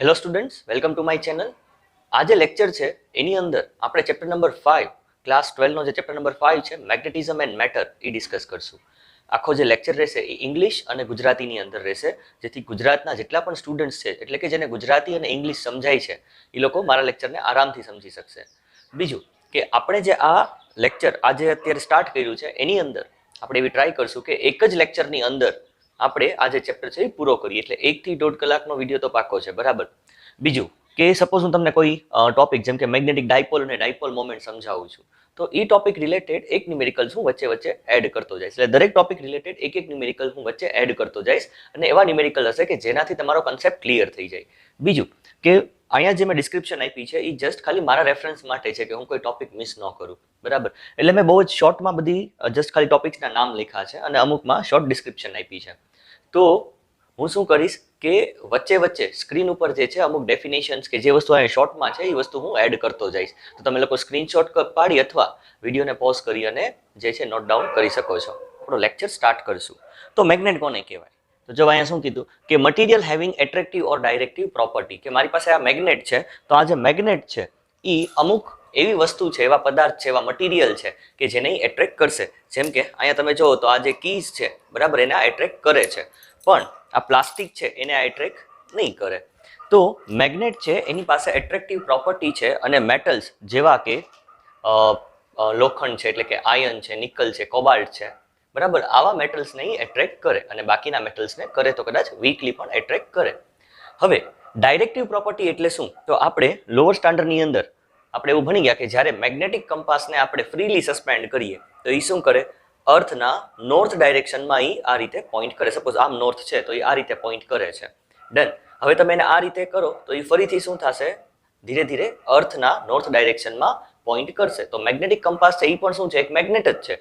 Hello students, welcome to my channel. આ જે lecture છે એની અંદર આપણે ચેપ્ટર નંબર 5 ક્લાસ 12નો જે ચેપ્ટર નંબર 5 છે magnetism and matter A discuss કરશું. આખો જે લેક્ચર રહેશે એ ઇંગ્લિશ અને ગુજરાતીની અંદર રહેશે, જેથી ગુજરાતના જેટલા પણ સ્ટુડન્ટ્સ છે એટલે કે જેને ગુજરાતી અને ઇંગ્લિશ સમજાય છે એ લોકો મારા લેક્ચરને આરામથી સમજી શકશે. બીજું કે આપણે જે આ લેક્ચર આજે અત્યારે સ્ટાર્ટ કર્યું છે એની અંદર આપણે એવી ટ્રાય કરશું કે એક જ લેક્ચરની અંદર આપણે આ જે ચેપ્ટર છે એ પૂરો કરીએ, એટલે 1 થી 1.5 કલાકનો વિડીયો તો પાકો છે, બરાબર. બીજું કે સપોઝ હું તમને કોઈ ટોપિક જેમ કે મેગ્નેટિક ડાયપોલ અને ડાયપોલ મોમેન્ટ સમજાવું છું, તો એ ટોપિક રિલેટેડ એક ન્યુમેરિકલ્સ હું વચ્ચે વચ્ચે એડ કરતો જઈશ. એટલે દરેક ટોપિક રિલેટેડ એક ન્યુમેરિકલ હું વચ્ચે એડ કરતો જઈશ અને એવા ન્યુમેરિકલ હશે કે જેનાથી તમારો કન્સેપ્ટ ક્લિયર થઈ જાય. બીજું કે અહીંયા જે મેં ડિસ્ક્રિપ્શન આપી છે એ જસ્ટ ખાલી મારા રેફરન્સ માટે છે કે હું કોઈ ટોપિક મિસ ન કરું, બરાબર. એટલે મેં બહુ જ શોર્ટમાં બધી જસ્ટ ખાલી ટોપિક્સના નામ લખ્યા છે અને અમુકમાં શોર્ટ ડિસ્ક્રિપ્શન આપી છે. તો હું શું કરીશ કે વચ્ચે વચ્ચે સ્ક્રીન ઉપર જે છે અમુક ડેફિનેશન્સ કે જે વસ્તુ અહીંયા શોર્ટમાં છે એ વસ્તુ હું એડ કરતો જઈશ. તો તમે લોકો સ્ક્રીનશોટ પાડી અથવા વિડીયોને પોઝ કરી અને જે છે નોટ ડાઉન કરી શકો છો. આપણો લેક્ચર સ્ટાર્ટ કરશું. તો મેગ્નેટ કોને કહેવાય? તો જો અહીંયા શું કીધું કે મટીરિયલ હેવિંગ એટ્રેક્ટિવ ઓર ડાયરેક્ટિવ પ્રોપર્ટી, કે મારી પાસે આ મેગ્નેટ છે, તો આ જે મેગ્નેટ છે એ અમુક એવી વસ્તુ છે, એવા પદાર્થ છે, એવા મટીરિયલ છે કે જેને એટ્રેક્ટ કરશે. જેમ કે અહીંયા તમે જુઓ તો આ જે કીઝ છે, બરાબર, એને આ એટ્રેક્ટ કરે છે, પણ આ પ્લાસ્ટિક છે એને આ એટ્રેક્ટ નહીં કરે. તો મેગ્નેટ છે એની પાસે એટ્રેક્ટિવ પ્રોપર્ટી છે અને મેટલ્સ જેવા કે લોખંડ છે એટલે કે આયર્ન છે, નિકલ છે, કોબાલ્ટ છે, બરાબર, આવા મેટલ્સને એટ્રેક્ટ કરે અને બાકીના મેટલ્સને કરે તો કદાચ વીકલી પણ એટ્રેક્ટ કરે. હવે ડાયરેક્ટિવ પ્રોપર્ટી એટલે શું? તો આપણે લોઅર સ્ટાન્ડર્ડની અંદર આપણે એવું ભણી ગયા કે જ્યારે મેગ્નેટિક કંપાસને આપણે ફ્રીલી સસ્પેન્ડ કરીએ તો એ શું કરે? અર્થના નોર્થ ડાયરેક્શનમાં એ આ રીતે પોઈન્ટ કરે. સપોઝ આમ નોર્થ છે તો એ આ રીતે પોઈન્ટ કરે છે. ડન. હવે તમે એને આ રીતે કરો તો એ ફરીથી શું થશે? ધીરે ધીરે અર્થના નોર્થ ડાયરેક્શનમાં પોઈન્ટ કરશે. તો મેગ્નેટિક કંપાસ છે એ પણ શું છે? એક મેગ્નેટ જ છે.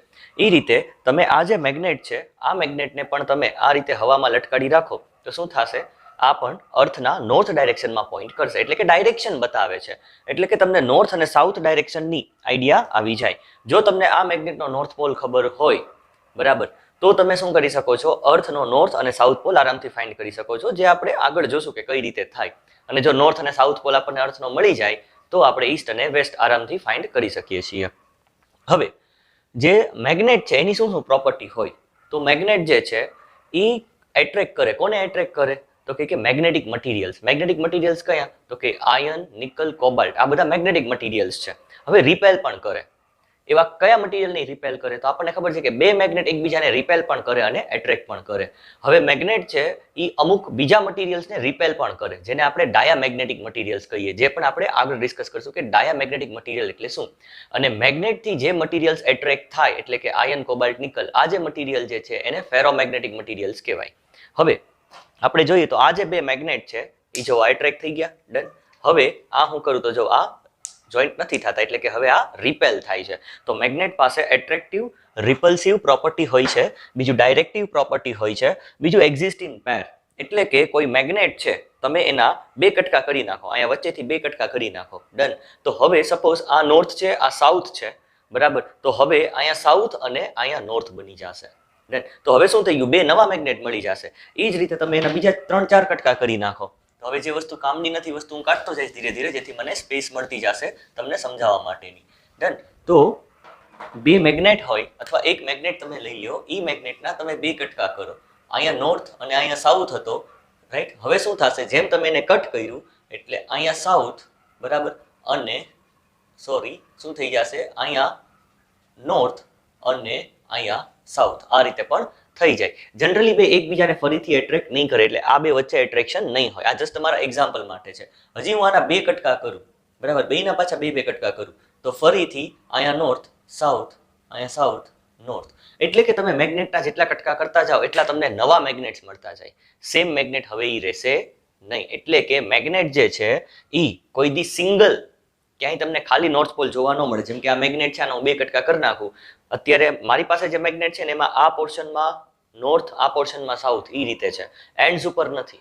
એ રીતે તમે આ જે મેગ્નેટ છે આ મેગ્નેટને પણ તમે આ રીતે હવામાં લટકાડી રાખો તો શું થશે? આ પણ અર્થના નોર્થ ડાયરેક્શનમાં પોઈન્ટ કરશે, એટલે કે ડાયરેક્શન બતાવે છે. એટલે કે તમને નોર્થ અને સાઉથ ડાયરેક્શનની આઈડિયા આવી જાય. જો તમને આ મેગ્નેટનો નોર્થ પોલ ખબર હોય, બરાબર, તો તમે શું કરી શકો છો? અર્થનો નોર્થ અને સાઉથ પોલ આરામથી ફાઇન્ડ કરી શકો છો, જે આપણે આગળ જોશું કે કઈ રીતે થાય. અને જો નોર્થ અને સાઉથ પોલ આપણને અર્થનો મળી જાય તો આપણે ઈસ્ટ અને વેસ્ટ આરામથી ફાઇન્ડ કરી શકીએ છીએ. હવે જે મેગ્નેટ છે એની શું શું પ્રોપર્ટી હોય? તો મેગ્નેટ જે છે એ એટ્રેક્ટ કરે. કોને એટ્રેક્ટ કરે? તો કે મેગ્નેટિક મટીરિયલ્સ. મેગ્નેટિક મટીરિયલ્સ કયા? તો કે આયર્ન, નિકલ, કોબાલ્ટ, આ બધા મેગ્નેટિક મટીરિયલ્સ છે. હવે રિપેલ પણ કરે. એવા કયા મટીરિયલને રિપેલ કરે? તો આપણને ખબર છે કે બે મેગ્નેટ એકબીજાને રિપેલ પણ કરે અને એટ્રેક્ટ પણ કરે. હવે મેગ્નેટ છે એ અમુક બીજા મટીરિયલ્સને રિપેલ પણ કરે, જેને આપણે ડાયામેગ્નેટિક મટીરિયલ્સ કહીએ, જે પણ આપણે આગળ ડિસ્કસ કરશું કે ડાયામેગ્નેટિક મટીરિયલ એટલે શું. અને મેગ્નેટથી જે મટીરિયલ્સ એટ્રેક્ટ થાય એટલે કે આયર્ન, કોબાલ્ટ, નિકલ, આ જે મટીરિયલ જે છે એને ફેરોમેગ્નેટિક મટીરિયલ્સ કહેવાય. હવે આપણે જોઈએ તો આ જે બે મેગ્નેટ છે એ જો એટ્રેક્ટ થઈ ગયા. ડન. હવે આ હું કરું તો જો આ જોઈન્ટ નથી થતા, એટલે કે હવે આ રિપેલ થાય છે. તો મેગ્નેટ પાસે એટ્રેક્ટિવ, રિપલ્સિવ પ્રોપર્ટી હોય છે. બીજું ડાયરેક્ટિવ પ્રોપર્ટી હોય છે. બીજું એક્ઝિસ્ટ ઇન પેર, એટલે કે કોઈ મેગ્નેટ છે તમે એના બે કટકા કરી નાખો, અહીંયા વચ્ચેથી બે કટકા કરી નાખો. ડન. તો હવે સપોઝ આ નોર્થ છે, આ સાઉથ છે, બરાબર, તો હવે અહીંયા સાઉથ અને અહીંયા નોર્થ બની જશે. તો હવે શું થઈ ગયું? બે નવા મેગ્નેટ મળી જશે. એ જ રીતે તમે એના બીજા 3-4 કટકા કરી નાખો. તો હવે જે વસ્તુ કામની નથી વસ્તુ હું કાઢતો જઈશ ધીરે ધીરે, જેથી મને સ્પેસ મળતી જશે તમને સમજાવવા માટેની. ડન. તો બે મેગ્નેટ હોય અથવા એક મેગ્નેટ તમે લઈ લો, એ મેગ્નેટના તમે બે કટકા કરો. અહીંયા નોર્થ અને અહીંયા સાઉથ હતો, રાઈટ. હવે શું થશે? જેમ તમે એને કટ કર્યું એટલે અહીંયા સાઉથ, બરાબર, અને શું થઈ જશે? અહીંયા નોર્થ અને અહીંયા સાઉથ, આ રીતે પણ થઈ જાય. જનરલી બે એકબીજાને ફરીથી એટ્રેક્ટ નહીં કરે, એટલે આ બે વચ્ચે એટ્રેક્શન નહીં હોય. આ જસ્ટ તમારા એક્ઝામ્પલ માટે છે. હજી હું આના બે કટકા કરું, બરાબર, બેના પાછા બે કટકા કરું તો ફરીથી અહીંયા નોર્થ, સાઉથ, અહીંયા સાઉથ, નોર્થ. એટલે કે તમે મેગ્નેટના જેટલા કટકા કરતા જાઓ એટલા તમને નવા મેગ્નેટ્સ મળતા જાય. સેમ મેગ્નેટ હવે એ રહેશે નહીં. એટલે કે મેગ્નેટ જે છે એ કોઈ દી સિંગલ ક્યાંય તમને ખાલી નોર્થ પોલ જોવા ન મળે. જેમ કે આ મેગ્નેટ છે, આનો હું બે કટકા કરી નાખું. અત્યારે મારી પાસે જે મેગ્નેટ છે ને એમાં આ પોર્શનમાં નોર્થ, આ પોર્શનમાં સાઉથ, એ રીતે છે. એન્ડ્સ ઉપર નથી,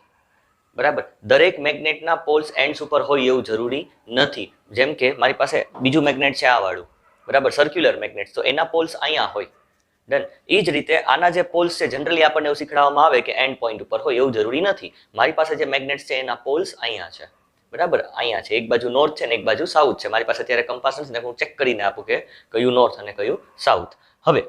બરાબર. દરેક મેગ્નેટના પોલ્સ એન્ડ્સ ઉપર હોય એવું જરૂરી નથી. જેમ કે મારી પાસે બીજું મેગ્નેટ છે આ વાળું, બરાબર, સર્ક્યુલર મેગ્નેટ, તો એના પોલ્સ અહીંયા હોય. ડન. એ જ રીતે આના જે પોલ્સ છે જનરલી આપણને એવું શીખવાડવામાં આવે કે એન્ડ પોઈન્ટ ઉપર હોય, એવું જરૂરી નથી. મારી પાસે જે મેગ્નેટ છે એના પોલ્સ અહીંયા છે, બરાબર, અહીંયા છે. એક બાજુ નોર્થ છે ને એક બાજુ સાઉથ છે. મારી પાસે અત્યારે કંપાસ નથી ને હું ચેક કરીને આપું કે કયું નોર્થ અને કયું સાઉથ. હવે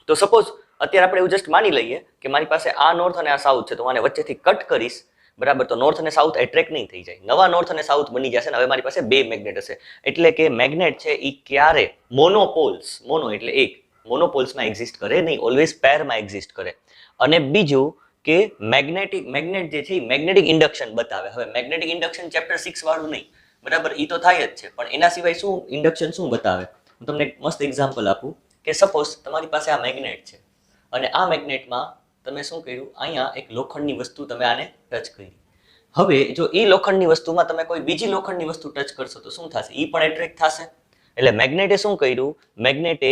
તો સપોઝ અત્યારે આપણે એવું જસ્ટ માની લઈએ કે મારી પાસે આ નોર્થ અને આ સાઉથ છે, તો આને વચ્ચેથી કટ કરીશ, બરાબર, તો નોર્થ અને સાઉથ એટ્રેક્ટ નહીં થઈ જાય, નવા નોર્થ અને સાઉથ બની જશે ને હવે મારી પાસે બે મેગ્નેટ હશે. એટલે કે મેગ્નેટ છે એ ક્યારે મોનોપોલ્સ, મોનો એટલે એક, મોનોપોલ્સમાં એક્ઝિસ્ટ કરે નહીં, ઓલવેઝ પેરમાં એક્ઝિસ્ટ કરે. અને બીજું કે મેગ્નેટ જે છે એ મેગ્નેટિક ઇન્ડક્શન બતાવે. હવે મેગ્નેટિક ઇન્ડક્શન ચેપ્ટર 6 વાળું નહીં, બરાબર, એ તો થાય જ છે, પણ એના સિવાય શું ઇન્ડક્શન શું બતાવે, હું તમને એક મસ્ત એક્ઝામ્પલ આપું કે સપોઝ તમારી પાસે આ મેગ્નેટ છે અને આ મેગ્નેટમાં તમે શું કર્યું, અહીંયા એક લોખંડની વસ્તુ તમે આને ટચ કરી. હવે જો એ લોખંડની વસ્તુમાં તમે કોઈ બીજી લોખંડની વસ્તુ ટચ કરશો તો શું થશે, એ પણ એટ્રેક્ટ થશે. એટલે મેગ્નેટે શું કર્યું, મેગ્નેટે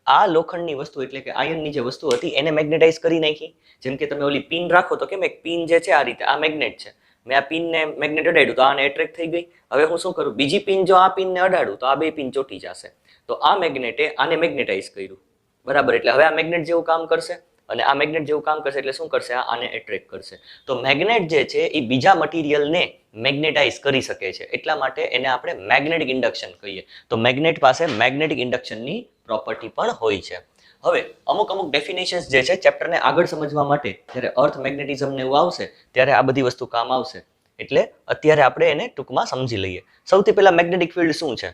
આ લોખંડની વસ્તુ એટલે કે આયનની જે વસ્તુ હતી એને મેગ્નેટાઇઝ કરી નાખી. જેમ કે તમે ઓલી પિન રાખો તો કેમ એક પિન જે છે આ રીતે, આ મેગ્નેટ છે, મેં આ પિનને મેગ્નેટ અડાડ્યું તો આને એટ્રેક્ટ થઈ ગઈ. હવે હું શું કરું, બીજી પિન જો આ પિનને અડાડું તો આ બે પિન ચોટી જશે. તો આ મેગ્નેટે આને મેગ્નેટાઇઝ કર્યું, બરાબર, એટલે હવે આ મેગ્નેટ જેવું કામ કરશે અને આ મેગ્નેટ જેવું કામ કરશે એટલે શું કરશે, આને એટ્રેક્ટ કરશે. તો મેગ્નેટ જે છે એ બીજા મટીરિયલને મેગ્નેટાઇઝ કરી શકે છે, એટલા માટે એને આપણે મેગ્નેટિક ઇન્ડક્શન કહીએ. તો મેગ્નેટ પાસે મેગ્નેટિક ઇન્ડક્શનની પ્રોપર્ટી પણ હોય છે. હવે અમુક ડેફિનેશન્સ જે છે ચેપ્ટરને આગળ સમજવા માટે જ્યારે અર્થ મેગ્નેટિઝમ ને એવું આવશે ત્યારે આ બધી વસ્તુ કામ આવશે. એટલે અત્યારે આપણે એને ટૂંકમાં સમજી લઈએ. સૌથી પહેલા મેગ્નેટિક ફિલ્ડ શું છે,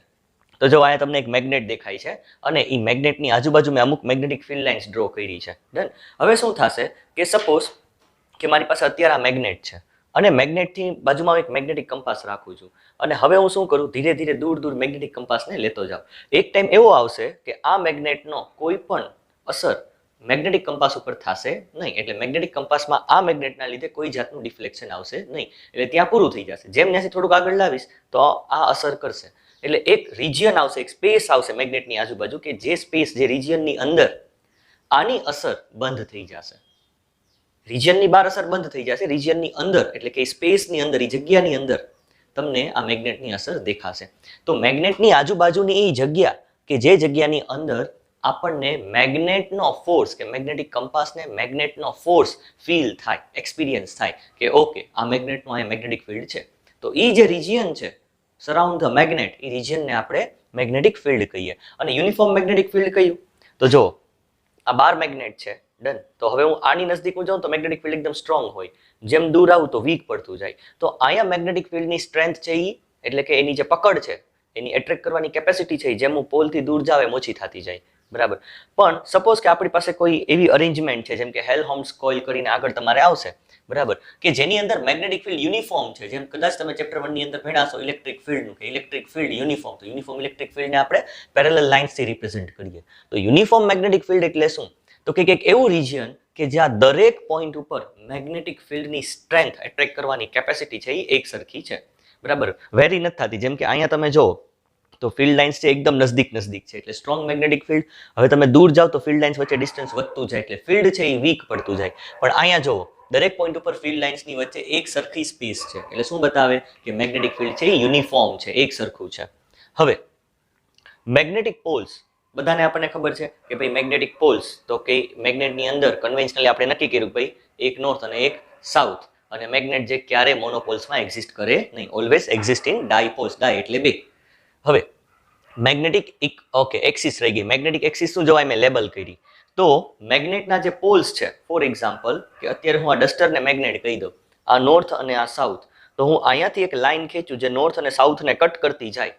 તો જો અહીંયા તમને એક મેગ્નેટ દેખાય છે અને એ મેગ્નેટની આજુબાજુ મેં અમુક મેગ્નેટિક ફિલ્ડ લાઇન્સ ડ્રો કરી છે. ડન. હવે શું થશે કે સપોઝ કે મારી પાસે અત્યારે આ મેગ્નેટ છે અને મેગ્નેટથી બાજુમાં એક મેગ્નેટિક કંપાસ રાખું છું અને હવે હું શું કરું, ધીરે ધીરે દૂર મેગ્નેટિક કંપાસને લેતો જાઉં. એક ટાઈમ એવો આવશે કે આ મેગ્નેટનો કોઈ પણ અસર મેગ્નેટિક કંપાસ ઉપર થશે નહીં. એટલે મેગ્નેટિક કંપાસમાં આ મેગ્નેટના લીધે કોઈ જાતનું ડિફ્લેક્શન આવશે નહીં. એટલે ત્યાં પૂરું થઈ જશે. જેમ ત્યાંથી થોડુંક આગળ લાવીશ તો આ અસર કરશે. એટલે એક રિજિયન આવશે, એક સ્પેસ આવશે મેગ્નેટની આજુબાજુ કે જે સ્પેસ, જે રિજિયનની અંદર આની અસર બંધ થઈ જશે. રિજિયનની બહાર અસર બંધ થઈ જશે, રિજિયનની અંદર એટલે કે સ્પેસની અંદર, એ જગ્યાની અંદર તમને આ મેગ્નેટની અસર દેખાશે. તો મેગ્નેટની આજુબાજુની એ જગ્યા કે જે જગ્યાની અંદર આપણને મેગ્નેટનો ફોર્સ કે મેગ્નેટિક કંપાસને મેગ્નેટનો ફોર્સ ફીલ થાય, એક્સપિરિયન્સ થાય કે ઓકે આ મેગ્નેટનો અહીંયા મેગ્નેટિક ફિલ્ડ છે. તો એ જે રિજિયન છે સરાઉન્ડ ધ મેગ્નેટ, એ રિજિયનને આપણે મેગ્નેટિક ફિલ્ડ કહીએ. અને યુનિફોર્મ મેગ્નેટિક ફિલ્ડ કયું, તો જો આ 12 મેગ્નેટ છે, ડન. તો હવે હું આની નજીક જાઉં તો મેગ્નેટિક ફિલ્ડ એકદમ સ્ટ્રોંગ હોય, જેમ દૂર આવું તો વીક પડતું જાય. તો અહીંયા મેગ્નેટિક ફિલ્ડની સ્ટ્રેન્થ છે એ એટલે કે એની જે પકડ છે, એની એટ્રેક્ટ કરવાની કેપેસિટી છે, જેમ હું પોલથી દૂર જાવ એમ ઓછી થતી જાય, બરાબર. પણ સપોઝ કે આપણી પાસે કોઈ એવી અરેન્જમેન્ટ છે જેમ કે હેલહોમ્સ કોઇલ કરીને આગળ તમારે આવશે, બરાબર, કે જેની અંદર મેગ્નેટિક ફિલ્ડ યુનિફોર્મ છે. જેમ કદાચ તમે ચેપ્ટર 1 ની અંદર ભણ્યા ઇલેક્ટ્રિક ફિલ્ડનું કે ઇલેક્ટ્રિક ફિલ્ડ યુનિફોર્મ, તો યુનિફોર્મ ઇલેક્ટ્રિક ફિલ્ડને આપણે પેરેલલ લાઇન્સથી રિપ્રેઝન્ટ કરીએ. તો યુનિફોર્મ મેગ્નેટિક ફિલ્ડ એટલે શું, તો કે એક એવું રિજિયન કે જ્યાં દરેક પોઈન્ટ ઉપર મેગ્નેટિક ફિલ્ડની સ્ટ્રેન્થ એટ્રેક્ટ કરવાની કેપેસિટી છે એ એક સરખી છે, બરાબર, વેરી નથી થતી. જેમ કે અહીંયા તમે જો તો ફિલ્ડ લાઇન્સ છે એકદમ નજદીક છે એટલે સ્ટ્રોંગ મેગ્નેટિક ફિલ્ડ. હવે તમે દૂર જાઓ તો ફિલ્ડ લાઇન્સ વચ્ચે ડિસ્ટન્સ વધતું જાય એટલે ફિલ્ડ છે એ વીક પડતું જાય. પણ અહીંયા જો દરેક પોઈન્ટ ઉપર ફિલ્ડ લાઇન્સની વચ્ચે એક સરખી સ્પેસ છે એટલે શું બતાવે કે મેગ્નેટિક ફિલ્ડ છે એ યુનિફોર્મ છે, એક સરખું છે. હવે મેગ્નેટિક પોલ્સ બધાને આપણને ખબર છે કે ભાઈ મેગ્નેટિક પોલ્સ તો કે મેગ્નેટની અંદર કન્વેન્શનલી આપણે નક્કી કર્યું ભાઈ એક નોર્થ અને એક સાઉથ. અને મેગ્નેટ જે ક્યારે મોનોપોલ્સમાં એક્ઝિસ્ટ કરે નહીં, ઓલવેઝ એક્ઝિસ્ટ ઇન ડાયપોલ્સ, ડાય એટલે બે. હવે મેગ્નેટિક એક્સિસ રહી ગઈ. મેગ્નેટિક એક્સિસ શું જોવાય મેં લેબલ કરી. તો મેગ્નેટના જે પોલ્સ છે, ફોર એક્ઝામ્પલ કે અત્યારે હું આ ડસ્ટરને મેગ્નેટ કહી દઉં, આ નોર્થ અને આ સાઉથ, તો હું અહીંયાથી એક લાઇન ખેંચું જે નોર્થ અને સાઉથને કટ કરતી જાય.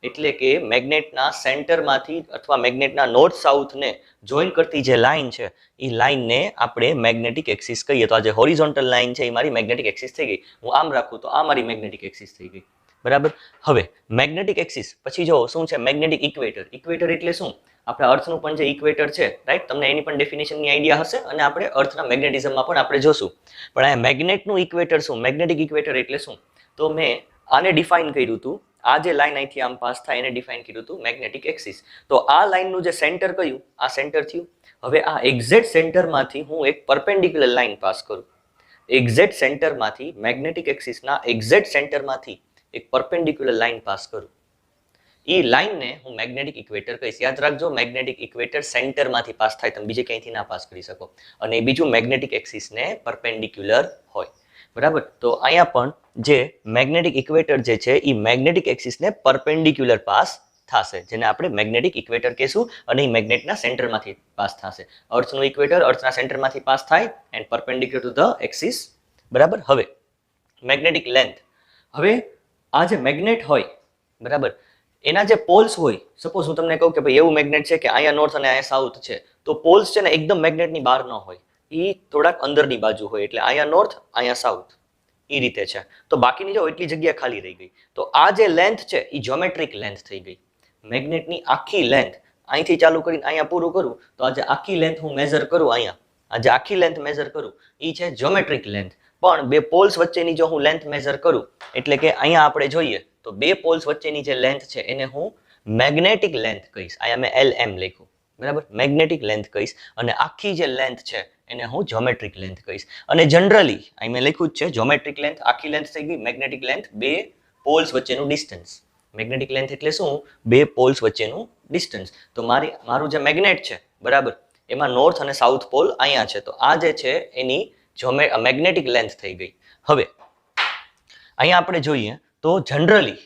એટલે કે મેગ્નેટના સેન્ટરમાંથી અથવા મેગ્નેટના નોર્થ સાઉથને જોઈન કરતી જે લાઇન છે એ લાઇનને આપણે મેગ્નેટિક એક્સિસ કહીએ. તો આ જે હોરિઝોન્ટલ લાઇન છે એ મારી મેગ્નેટિક એક્સિસ થઈ ગઈ. હું આમ રાખું તો આ મારી મેગ્નેટિક એક્સિસ થઈ ગઈ, બરાબર. હવે મેગ્નેટિક એક્સિસ પછી જો શું છે મેગ્નેટિક ઇક્વેટર. ઇક્વેટર એટલે શું, આપણા અર્થનું પણ જે ઇક્વેટર છે, રાઈટ, તમને એની પણ ડેફિનેશનની આઈડિયા હશે અને આપણે અર્થના મેગ્નેટિઝમમાં પણ આપણે જોશું. પણ આ મેગ્નેટનું ઇક્વેટર શું, મેગ્નેટિક ઇક્વેટર એટલે શું, તો મેં આને ડિફાઇન કર્યું હતું. આ જે લાઈન અહીંથી આમ પાસ થાય એને ડિફાઇન કર્યું હતું મેગ્નેટિક એક્સિસ. તો આ લાઈનનું જે સેન્ટર કયું, આ સેન્ટર થયું. હવે આ એક્ઝેક્ટ સેન્ટરમાંથી હું એક પરપેન્ડિક્યુલર લાઈન પાસ કરું. એક્ઝેક્ટ સેન્ટરમાંથી મેગ્નેટિક એક્સિસના એક્ઝેક્ટ સેન્ટરમાંથી એક પરપેન્ડિક્યુલર લાઈન પાસ કરું. એ લાઈનને હું મેગ્નેટિક ઇક્વેટર કહીશ. યાદ રાખજો, મેગ્નેટિક ઇક્વેટર સેન્ટરમાંથી પાસ થાય, તમે બીજે ક્યાંયથી ના પાસ કરી શકો. અને બીજું મેગ્નેટિક એક્સિસને પરપેન્ડિક્યુલર હોય. બરાબર, તો અહીંયા પણ જે મેગ્નેટિક ઇક્વેટર જે છે એ મેગ્નેટિક એક્સિસને પરપેન્ડિક્યુલર પાસ થશે, જેને આપણે મેગ્નેટિક ઇક્વેટર કહીશું, અને એ મેગ્નેટના સેન્ટરમાંથી પાસ થશે. અર્થનું ઇક્વેટર અર્થના સેન્ટરમાંથી પાસ થાય and perpendicular to the axis. બરાબર, હવે મેગ્નેટિક લેન્થ. હવે આ જે મેગ્નેટ હોય, બરાબર, એના જે પોલ્સ હોય, સપોઝ હું તમને કહું કે ભાઈ એવું મેગ્નેટ છે કે અહીંયા નોર્થ અને અહીંયા સાઉથ છે, તો પોલ્સ છે ને એકદમ મેગ્નેટની બહાર ન હોય, એ થોડાક અંદરની બાજુ હોય, એટલે અહીંયા નોર્થ અહીંયા સાઉથ એ રીતે છે. તો બાકીની જો એટલી જગ્યા ખાલી રહી ગઈ. તો આ જે લેન્થ છે એ જ્યોમેટ્રિક લેન્થ થઈ ગઈ. મેગ્નેટની આખી લેન્થ અહીંથી ચાલુ કરીને અહીંયા પૂરું કરું, તો આ જે આખી લેન્થ હું મેઝર કરું, અહીંયા આ જે આખી લેન્થ મેઝર કરું એ છે જ્યોમેટ્રિક લેન્થ. પણ બે પોલ્સ વચ્ચેની જો હું લેન્થ મેઝર કરું, એટલે કે અહીંયા આપણે જોઈએ તો બે પોલ્સ વચ્ચેની જે લેન્થ છે એને હું મેગ્નેટિક લેન્થ કહીશ. અહીંયા મેં LM લખ્યું, બરાબર, મેગ્નેટિક લેન્થ કહીશ. અને આખી જે લેન્થ છે એને હું જ્યોમેટ્રિક લેન્થ કહીશ. અને જનરલી અહીં મેં લખ્યું જ છે જ્યોમેટ્રિક લેન્થ આખી લેન્થ થઈ ગઈ, મેગ્નેટિક લેન્થ બે પોલ્સ વચ્ચેનું ડિસ્ટન્સ. મેગ્નેટિક લેન્થ એટલે શું? બે પોલ્સ વચ્ચેનું ડિસ્ટન્સ. તો મારું જે મેગ્નેટ છે, બરાબર, એમાં નોર્થ અને સાઉથ પોલ અહીંયા છે, તો આ જે છે એની મેગ્નેટિક લેન્થ થઈ ગઈ. હવે અહીંયા આપણે જોઈએ તો જનરલી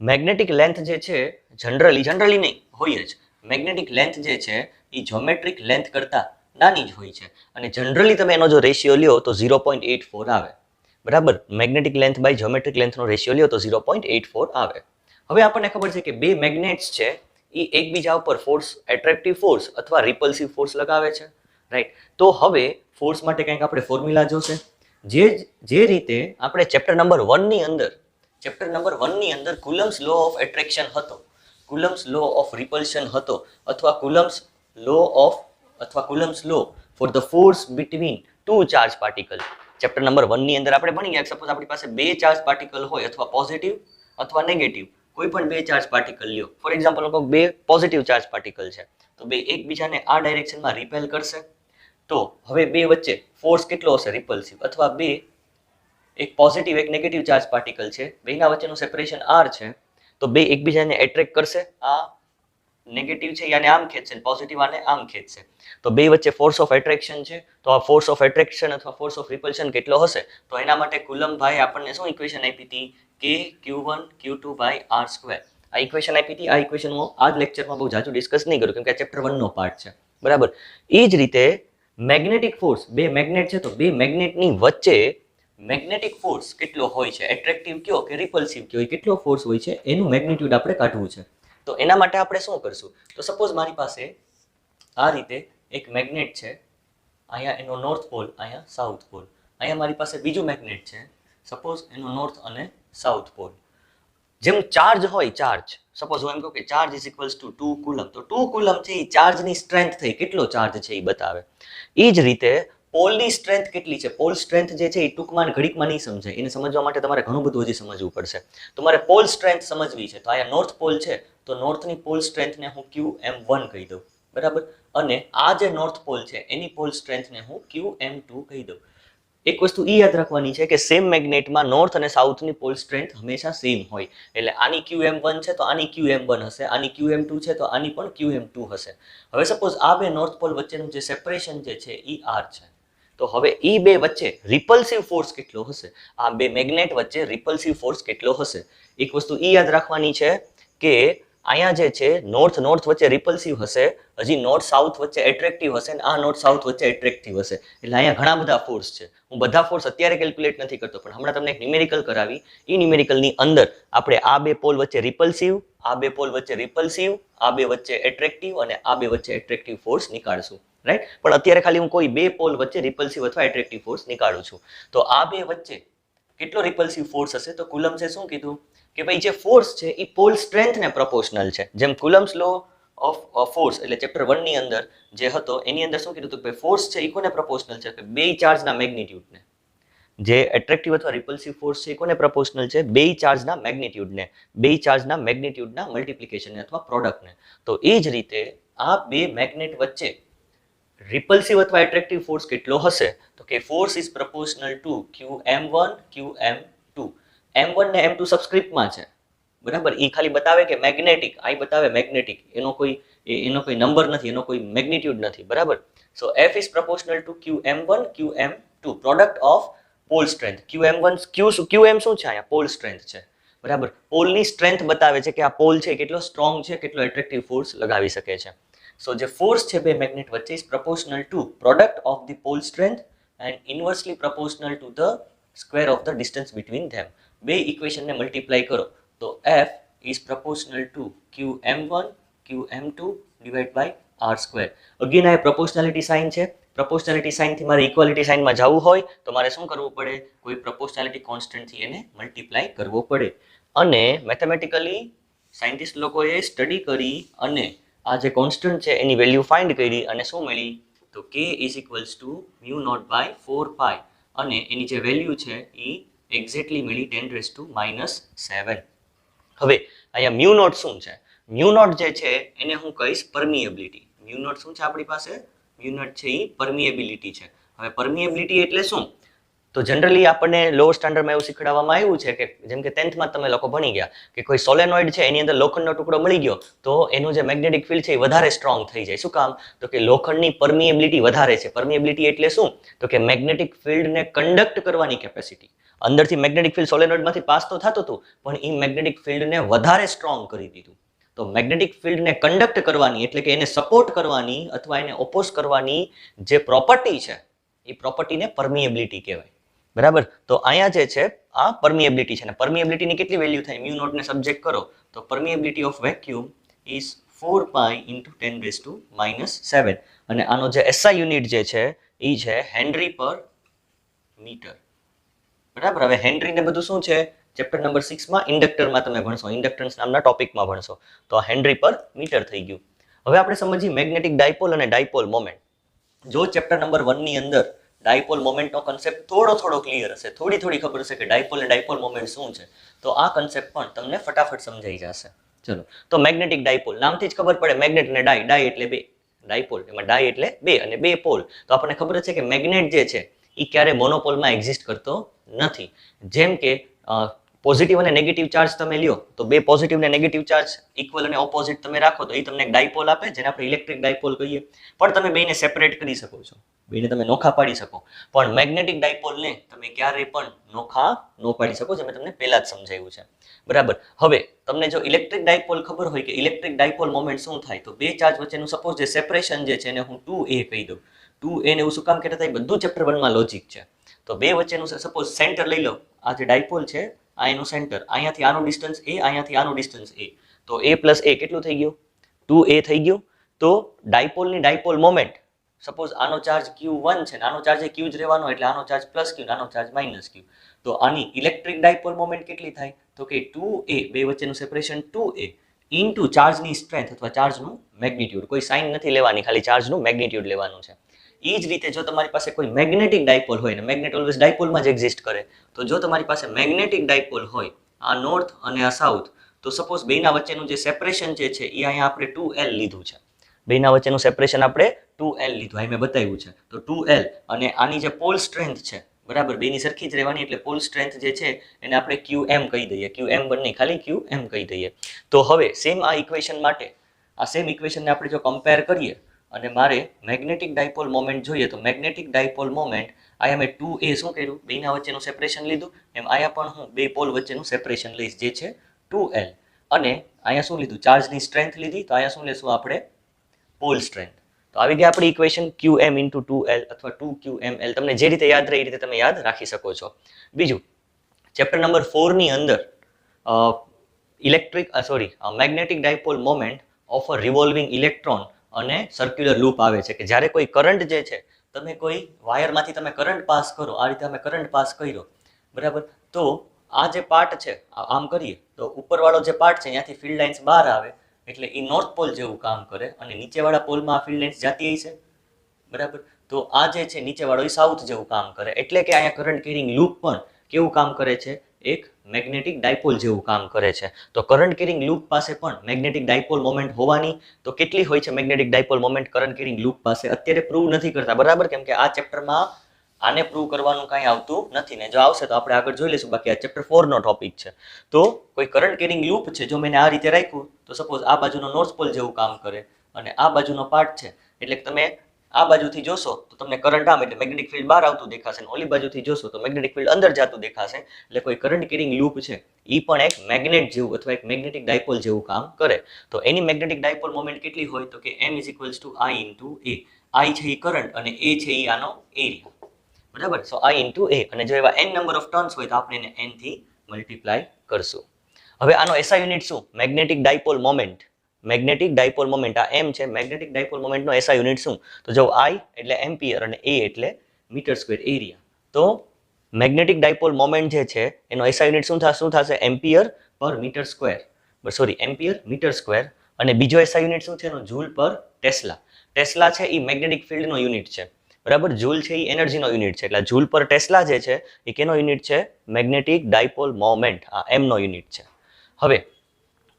મેગ્નેટિક લેન્થ જે છે, જનરલી નહીં હોય જ, મેગ્નેટિક લેન્થ જે છે એ જ્યોમેટ્રિક લેન્થ કરતાં નાની જ હોય છે. અને જનરલી તમે એનો જો રેશિયો લ્યો તો 0.84 આવે. બરાબર, મેગ્નેટિક લેન્થ બાય જ્યોમેટ્રિક લેન્થનો રેશિયો લ્યો તો 0.84 આવે. હવે આપણને ખબર છે કે બે મેગ્નેટ્સ છે એ એકબીજા ઉપર ફોર્સ, એટ્રેક્ટિવ ફોર્સ અથવા રિપલ્સિવ ફોર્સ લગાવે છે, રાઈટ. તો હવે ફોર્સ માટે કંઈક આપણે ફોર્મ્યુલા જોશે. જે રીતે આપણે ચેપ્ટર નંબર 1 ની અંદર કુલમ્સ લો ઓફ એટ્રેક્શન હતો, કુલમ્સ લો ઓફ રિપલ્શન હતો, અથવા Coulomb's law for the force between two charge particle. Chapter number 1 ની અંદર આપણે ભણી ગયા, સપોઝ આપણી પાસે બે ચાર્જ પાર્ટિકલ હોય, અથવા પોઝિટિવ અથવા નેગેટિવ, કોઈ પણ બે ચાર્જ પાર્ટિકલ લ્યો. ફોર એક્ઝામ્પલ બે પોઝિટિવ ચાર્જ પાર્ટિકલ છે, તો બે એકબીજાને આ ડાયરેક્શનમાં રિપેલ કરશે. તો હવે બે વચ્ચે ફોર્સ કેટલો હશે? રિપલ્સિવ. અથવા બે, એક પોઝિટિવ એક નેગેટિવ ચાર્જ પાર્ટિકલ છે, બેના વચ્ચેનું સેપરેશન R છે, તો બે એકબીજાને એટ્રેક્ટ કરશે. આ નેગેટિવ છે યાને આમ ખેંચશે, પોઝિટિવ આને આમ ખેંચશે. તો બે વચ્ચે ફોર્સ ઓફ એટ્રેક્શન છે, તો આ ફોર્સ ઓફ એટ્રેક્શન અથવા ફોર્સ ઓફ રિપલ્શન કેટલો હશે? તો એના માટે કુલમ ભાઈ આપણને શું ઇક્વેશન આપી હતી? KQ1Q2/R². આ ઇક્વેશન આપી હતી. આ ઇક્વેશન હું આ જ લેક્ચરમાં બહુ જાજુ ડિસ્કસ નહીં કરું, કેમ કે આ ચેપ્ટર 1 નો પાર્ટ છે, બરાબર. એ જ રીતે મેગ્નેટિક ફોર્સ, બે મેગ્નેટ છે તો બે મેગ્નેટની વચ્ચે મેગ્નેટિક ફોર્સ કેટલો હોય છે, એટ્રેક્ટિવ કયો કે રિપલ્સિવ કયો, કેટલો ફોર્સ હોય છે એનું મેગ્નિટ્યુડ આપણે કાઢવું છે. તો એના માટે આપણે શું કરશું? તો સપોઝ મારી પાસે આ રીતે એક મેગ્નેટ છે, અહીંયા એનો નોર્થ પોલ, અહીંયા સાઉથ પોલ. અહીંયા મારી પાસે બીજું મેગ્નેટ છે, સપોઝ એનો નોર્થ અને સાઉથ પોલ. જેમ ચાર્જ હોય, ચાર્જ સપોઝ હું એમ કહું કે charge is equals to 2 coulomb, તો 2 કુલમ છે એ ચાર્જની સ્ટ્રેન્થ થઈ, કેટલો ચાર્જ છે એ બતાવે. એ જ રીતે પોલની સ્ટ્રેન્થ કેટલી છે, પોલ સ્ટ્રેન્થ જે છે એ ટૂંકમાં ઘડીકમાં નહીં સમજાય, એને સમજવા માટે તમારે ઘણું બધું હજી સમજવું પડશે. તમારે પોલ સ્ટ્રેન્થ સમજવી છે, તો અહીંયા નોર્થ પોલ છે, તો નોર્થની પોલ સ્ટ્રેન્થને હું QM1 કહી દઉં, બરાબર. અને આ જે નોર્થ પોલ છે એની પોલ સ્ટ્રેન્થને હું QM2 કહી દઉં. એક વસ્તુ એ યાદ રાખવાની છે કે સેમ મેગ્નેટમાં નોર્થ અને સાઉથની પોલ સ્ટ્રેન્થ હંમેશા સેમ હોય. એટલે આની QM1 છે તો આની QM1 હશે, આની QM2 છે તો આની પણ QM2 હશે. હવે સપોઝ આ બે નોર્થ પોલ વચ્ચેનું જે સેપરેશન જે છે એ R છે, તો હવે એ બે વચ્ચે રિપલ્સિવ ફોર્સ કેટલો હશે? આ બે મેગ્નેટ વચ્ચે રિપલ્સિવ ફોર્સ કેટલો હશે? એક વસ્તુ એ યાદ રાખવાની છે કે અહીંયા જે છે નોર્થ વચ્ચે રિપલ્સિવ હશે, હજી નોર્થ સાઉથ વચ્ચે એટ્રેક્ટિવ હશે, અને આ નોર્થ સાઉથ વચ્ચે એટ્રેક્ટિવ હશે. એટલે અહીંયા ઘણા બધા ફોર્સ છે. હું બધા ફોર્સ અત્યારે કેલ્ક્યુલેટ નથી કરતો, પણ હમણાં તમને એક ન્યુમેરિકલ કરાવી. એ ન્યુમેરિકલની અંદર આપણે આ બે પોલ વચ્ચે રિપલ્સિવ, આ બે પોલ વચ્ચે રિપલ્સિવ, આ બે વચ્ચે એટ્રેક્ટિવ અને આ બે વચ્ચે એટ્રેક્ટિવ ફોર્સ નીકાળશું, રાઈટ. પણ અત્યારે ખાલી હું કોઈ બે પોલ વચ્ચે રિપલ્સિવ અથવા એટ્રેક્ટિવ ફોર્સ નીકાળું છું. તો આ બે વચ્ચે કેટલો રિપલ્સિવ ફોર્સ હશે? તો કુલમ્સે શું કીધું કે ભાઈ જે ફોર્સ છે એ પોલ સ્ટ્રેન્થને પ્રપોર્શનલ છે. જેમ કુલમ્સ લો ઓફ ફોર્સ એટલે ચેપ્ટર 1 ની અંદર જે હતો એની અંદર શું કીધું કે ફોર્સ છે એ કોને પ્રપોર્શનલ છે? કે બે ચાર્જના મેગ્નિટ્યુડને. જે એટ્રેક્ટિવ અથવા રિપલ્સિવ ફોર્સ છે એ કોને પ્રપોર્શનલ છે? બે ચાર્જના મેગ્નિટ્યુડને, બે ચાર્જના મેગ્નિટ્યુડના મલ્ટિપ્લિકેશનને અથવા પ્રોડક્ટને. તો એ જ રીતે આ બે મેગ્નેટ વચ્ચે રિપલ્સિવ અથવા એટ્રેક્ટિવ ફોર્સ કેટલો હશે? તો કે force is proportional to QM1 QM2. M1 ને M2 સબસ્ક્રિપ્ટમાં છે, બરાબર. એ ખાલી બતાવે કે મેગ્નેટિક, અહીં બતાવે મેગ્નેટિક, એનો કોઈ નંબર નથી, એનો કોઈ મેગ્નિટ્યુડ નથી. બરાબર. So F is proportional to QM1 QM2 product of pole strength. QM1 QM શું છે અહીંયા? પોલ સ્ટ્રેન્થ છે. બરાબર. પોલની સ્ટ્રેન્થ બતાવે છે કે આ પોલ છે કેટલો સ્ટ્રોંગ છે, કેટલો એટ્રેક્ટિવ ફોર્સ લગાવી શકે છે. સો જે ફોર્સ છે બે મેગ્નેટ વચ્ચે is proportional to product of the pole strength and inversely proportional to the square of the distance between them. બે ઇક્વેશનને મલ્ટીપ્લાય કરો તો F is proportional to QM1 QM2 divide by R square. Again આ proportionality sign છે. Proportionality સાઇનથી મારે equality સાઇનમાં જવું હોય તો મારે શું કરવું પડે? કોઈ પ્રપોર્શનાલિટી કોન્સ્ટન્ટથી એને મલ્ટીપ્લાય કરવો પડે. અને મેથેમેટિકલી સાયન્ટિસ્ટ લોકોએ સ્ટડી કરી અને આ જે કોન્સ્ટન્ટ છે એની વેલ્યુ ફાઇન્ડ કરી અને શું મળી? તો K ઇઝ ઇક્વલ્સ ટુ μ0/4π અને એની જે વેલ્યુ છે એ એક્ઝેક્ટલી મળી 10⁻⁻⁷. હવે અહીંયા μ0 શું છે? μ0 જે છે એને હું કહીશ પરમિએબિલિટી. μ0 શું છે આપણી પાસે? μ0 છે એ પરમિએબિલિટી છે. હવે પરમિએબિલિટી એટલે શું? તો જનરલી આપણને લોઅર સ્ટાન્ડર્ડમાં એવું શીખવાડવામાં આવ્યું છે કે જેમ કે 10th માં તમે લોકો ભણી ગયા કે કોઈ સોલેનોઇડ છે એની અંદર લોખંડનો ટુકડો મળી ગયો તો એનું જે મેગ્નેટિક ફિલ્ડ છે એ વધારે સ્ટ્રોંગ થઈ જાય. શું કામ? તો કે લોખંડની પરમિએબિલિટી વધારે છે. પરમિએબિલિટી એટલે શું? તો કે મેગ્નેટિક ફિલ્ડને કન્ડક્ટ કરવાની કેપેસિટી. અંદરથી મેગ્નેટિક ફિલ્ડ સોલેનોઇડમાંથી પાસ તો થતું હતું પણ એ મેગ્નેટિક ફિલ્ડને વધારે સ્ટ્રોંગ કરી દીધું. તો મેગ્નેટિક ફિલ્ડને કન્ડક્ટ કરવાની એટલે કે એને સપોર્ટ કરવાની અથવા એને ઓપોઝ કરવાની જે પ્રોપર્ટી છે એ પ્રોપર્ટીને પરમિએબિલિટી કહેવાય. બરાબર. તો અહીંયા જે છે આ પરમિએબિલિટી છે. અને પરમિએબિલિટીની કેટલી વેલ્યુ થાય? μ0 ને સબ્જેક્ટ કરો તો પરમિએબિલિટી ઓફ વેક્યુમ ઇઝ 4π × 10⁻⁷. અને આનો જે SI યુનિટ જે છે એ છે હેનરી પર મીટર. બરાબર. હવે હેનરી ને બધું શું છે? ચેપ્ટર નંબર 6 માં ઇન્ડક્ટરમાં તમે ભણશો, ઇન્ડક્ટન્સ નામના ટોપિકમાં ભણશો. તો આ હેનરી પર મીટર થઈ ગયું. હવે આપણે સમજીએ મેગ્નેટિક ડાયપોલ અને ડાયપોલ મોમેન્ટ. જો ચેપ્ટર નંબર 1 ની અંદર ડાયપોલ મોમેન્ટનો કન્સેપ્ટ થોડો ક્લિયર હશે, થોડી ખબર હશે કે ડાયપોલ અને ડાયપોલ મોમેન્ટ શું છે, તો આ કન્સેપ્ટ પણ તમને ફટાફટ સમજાઈ જશે. ચલો, તો મેગ્નેટિક ડાયપોલ નામથી જ ખબર પડે, મેગ્નેટ અને ડાય એટલે બે, ડાયપોલ એમાં ડાય એટલે બે અને બે પોલ. તો આપણને ખબર છે કે મેગ્નેટ જે છે એ ક્યારે મોનોપોલમાં એક્ઝિસ્ટ કરતો નથી. જેમ કે પોઝિટિવ અને નેગેટિવ ચાર્જ તમે લ્યો તો બે પોઝિટિવ અને નેગેટિવ ચાર્જ ઇક્વલ અને ઓપોઝિટ તમે રાખો તો એ તમને એક ડાયપોલ આપે, જેને આપણે ઇલેક્ટ્રિક ડાયપોલ કહીએ. પણ તમે બેને સેપરેટ કરી શકો છો, બેને તમે નોખા પાડી શકો. પણ મેગ્નેટિક ડાયપોલને તમે ક્યારેય પણ નોખા ન પાડી શકો, જે મેં તમને પહેલા જ સમજાવ્યું છે. બરાબર. હવે તમને જો ઇલેક્ટ્રિક ડાયપોલ ખબર હોય કે ઇલેક્ટ્રિક ડાયપોલ મોમેન્ટ શું થાય, તો બે ચાર્જ વચ્ચેનું સપોઝ જે સેપરેશન જે છે એને હું 2a કહી દઉં. 2a ને એવું શું કામ કહેતા થાય? બધું ચેપ્ટર 1 માં લોજિક છે. તો બે વચ્ચેનું સપોઝ સેન્ટર લઈ લો, આ જે ડાયપોલ છે આ એનું સેન્ટર, અહીંયાથી આનું ડિસ્ટન્સ a, અહીંયાથી આનું ડિસ્ટન્સ a, તો a + a કેટલું થઈ ગયું? 2a થઈ ગયું. તો ડાયપોલની ડાયપોલ મોમેન્ટ સપોઝ આનો ચાર્જ q1 છે ને આનો ચાર્જ q જ રહેવાનો, એટલે આનો ચાર્જ +q ને આનો ચાર્જ -q. તો આની ઇલેક્ટ્રિક ડાયપોલ મોમેન્ટ કેટલી થાય? તો કે 2a, બે વચ્ચેનું સેપરેશન 2a ઇન્ટુ ચાર્જની સ્ટ્રેન્થ અથવા ચાર્જનું મેગ્નિટ્યુડ. કોઈ સાઇન નથી લેવાની, ખાલી ચાર્જનું મેગ્નિટ્યુડ લેવાનું છે. એ જ રીતે જો તમારી પાસે કોઈ મેગ્નેટિક ડાયપોલ હોય, ને મેગ્નેટ ઓલવેઝ ડાયપોલમાં જ એક્ઝિસ્ટ કરે, તો જો તમારી પાસે મેગ્નેટિક ડાયપોલ હોય, આ નોર્થ અને આ સાઉથ, તો સપોઝ બેના વચ્ચેનું જે સેપરેશન જે છે એ અહીંયા આપણે 2l લીધું છે. બેના વચ્ચેનું સેપરેશન આપણે 2l લીધું, અહીં મેં બતાવ્યું છે. તો 2l અને આની જે પોલ સ્ટ્રેન્થ છે, બરાબર, બેની સરખી જ રહેવાની, એટલે પોલ સ્ટ્રેન્થ જે છે એને આપણે qm કહી દઈએ. qm બંને ખાલી qm કહી દઈએ. તો હવે સેમ આ ઇક્વેશન માટે, આ સેમ ઇક્વેશનને આપણે જો કમ્પેર કરીએ અને મારે મેગ્નેટિક ડાયપોલ મોમેન્ટ જોઈએ, તો મેગ્નેટિક ડાયપોલ મોમેન્ટ અહીંયા મેં 2a શું કર્યું? બેના વચ્ચેનું સેપરેશન લીધું. એમ અહીંયા પણ હું બે પોલ વચ્ચેનું સેપરેશન લઈશ, જે છે 2l. અને અહીંયા શું લીધું? ચાર્જની સ્ટ્રેન્થ લીધી. તો અહીંયા શું લેશું આપણે? Pole strength. તો આવી ગઈ આપણી ઇક્વેશન qm × 2l અથવા 2qml. તમને જે રીતે યાદ રહે એ રીતે તમે યાદ રાખી શકો છો. બીજું, ચેપ્ટર નંબર 4 ની અંદર magnetic dipole moment of a revolving electron અને સર્ક્યુલર લૂપ આવે છે. કે જ્યારે કોઈ કરંટ જે છે, તમે કોઈ વાયરમાંથી તમે કરંટ પાસ કરો, આ રીતે અમે કરંટ પાસ કર્યો, બરાબર, તો આ જે પાર્ટ છે આમ કરીએ તો ઉપરવાળો જે પાર્ટ છે ત્યાંથી ફિલ્ડ લાઇન્સ બહાર આવે, એટલે એ નોર્થ પોલ જેવું કામ કરે, અને નીચેવાળા પોલમાં આ ફિલ્ડ લાઇન્સ જાતી હશે, બરાબર. તો આ જે છે નીચેવાળો એ સાઉથ જેવું કામ કરે, એટલે કે અહીંયા કરંટ કેરિંગ લૂપ પણ કેવું કામ કરે છે? એક મેગ્નેટિક ડાયપોલ જેવું કામ કરે છે. તો કરંટ કેરિંગ લૂપ પાસે પણ મેગ્નેટિક ડાયપોલ મોમેન્ટ હોવાની. તો કેટલી હોય છે magnetic dipole moment current carrying loop પાસે? અત્યારે પ્રૂવ નથી કરતા, બરાબર, કેમ કે આ ચેપ્ટરમાં આને પ્રૂવ કરવાનું કાંઈ આવતું નથી ને જો આવશે તો આપણે આગળ જોઈ લઈશું. બાકી આ ચેપ્ટર 4 નો ટોપિક છે. તો કોઈ કરંટ કેરિંગ લૂપ છે, જો મેં આ રીતે રાખ્યું તો સપોઝ આ બાજુનો નોર્થ પોલ જેવું કામ કરે અને આ બાજુનો પાર્ટ છે, એટલે કે તમે આ બાજુથી જોશો તો તમને કરંટ આમ એટલે મેગ્નેટિક ફિલ્ડ બહાર આવતું દેખાશે, અને ઓલી બાજુથી જોશો તો મેગ્નેટિક ફિલ્ડ અંદર જતું દેખાશે. એટલે કોઈ કરંટ કેરિંગ લૂપ છે એ પણ એક મેગ્નેટ જેવું અથવા એક મેગ્નેટિક ડાયપોલ જેવું કામ કરે. તો એની મેગ્નેટિક ડાયપોલ મોમેન્ટ કેટલી હોય તો કે m = I × A. I છે એ કરંટ અને A છે એ આનો એરિયા, બરાબર. સો I × A, અને જો એવા n નંબર ઓફ ટર્ન્સ હોય તો આપણે એને n થી મલ્ટીપ્લાય કરશું. હવે આનો SI યુનિટ શું? Magnetic dipole moment. Magnetic dipole moment આ m છે, મેગ્નેટિક ડાયપોલ મોમેન્ટનો SI યુનિટ શું? તો જો I એટલે એમ્પિયર અને A એટલે મીટર સ્ક્વેર એરિયા. તો મેગ્નેટિક ડાયપોલ મોમેન્ટ જે છે એનો SI યુનિટ શું થશે? Ampere per metre square, ampere metre square. અને બીજો SI યુનિટ શું છે એનો? Joule per tesla. ટેસ્લા છે એ મેગ્નેટિક ફિલ્ડનો યુનિટ છે, બરાબર. જૂલ છે એ એનર્જીનો યુનિટ છે, એટલે જૂલ પર ટેસ્લા જે છે એ કેનો યુનિટ છે? મેગ્નેટિક ડાયપોલ મોમેન્ટ, આ m નો યુનિટ છે. હવે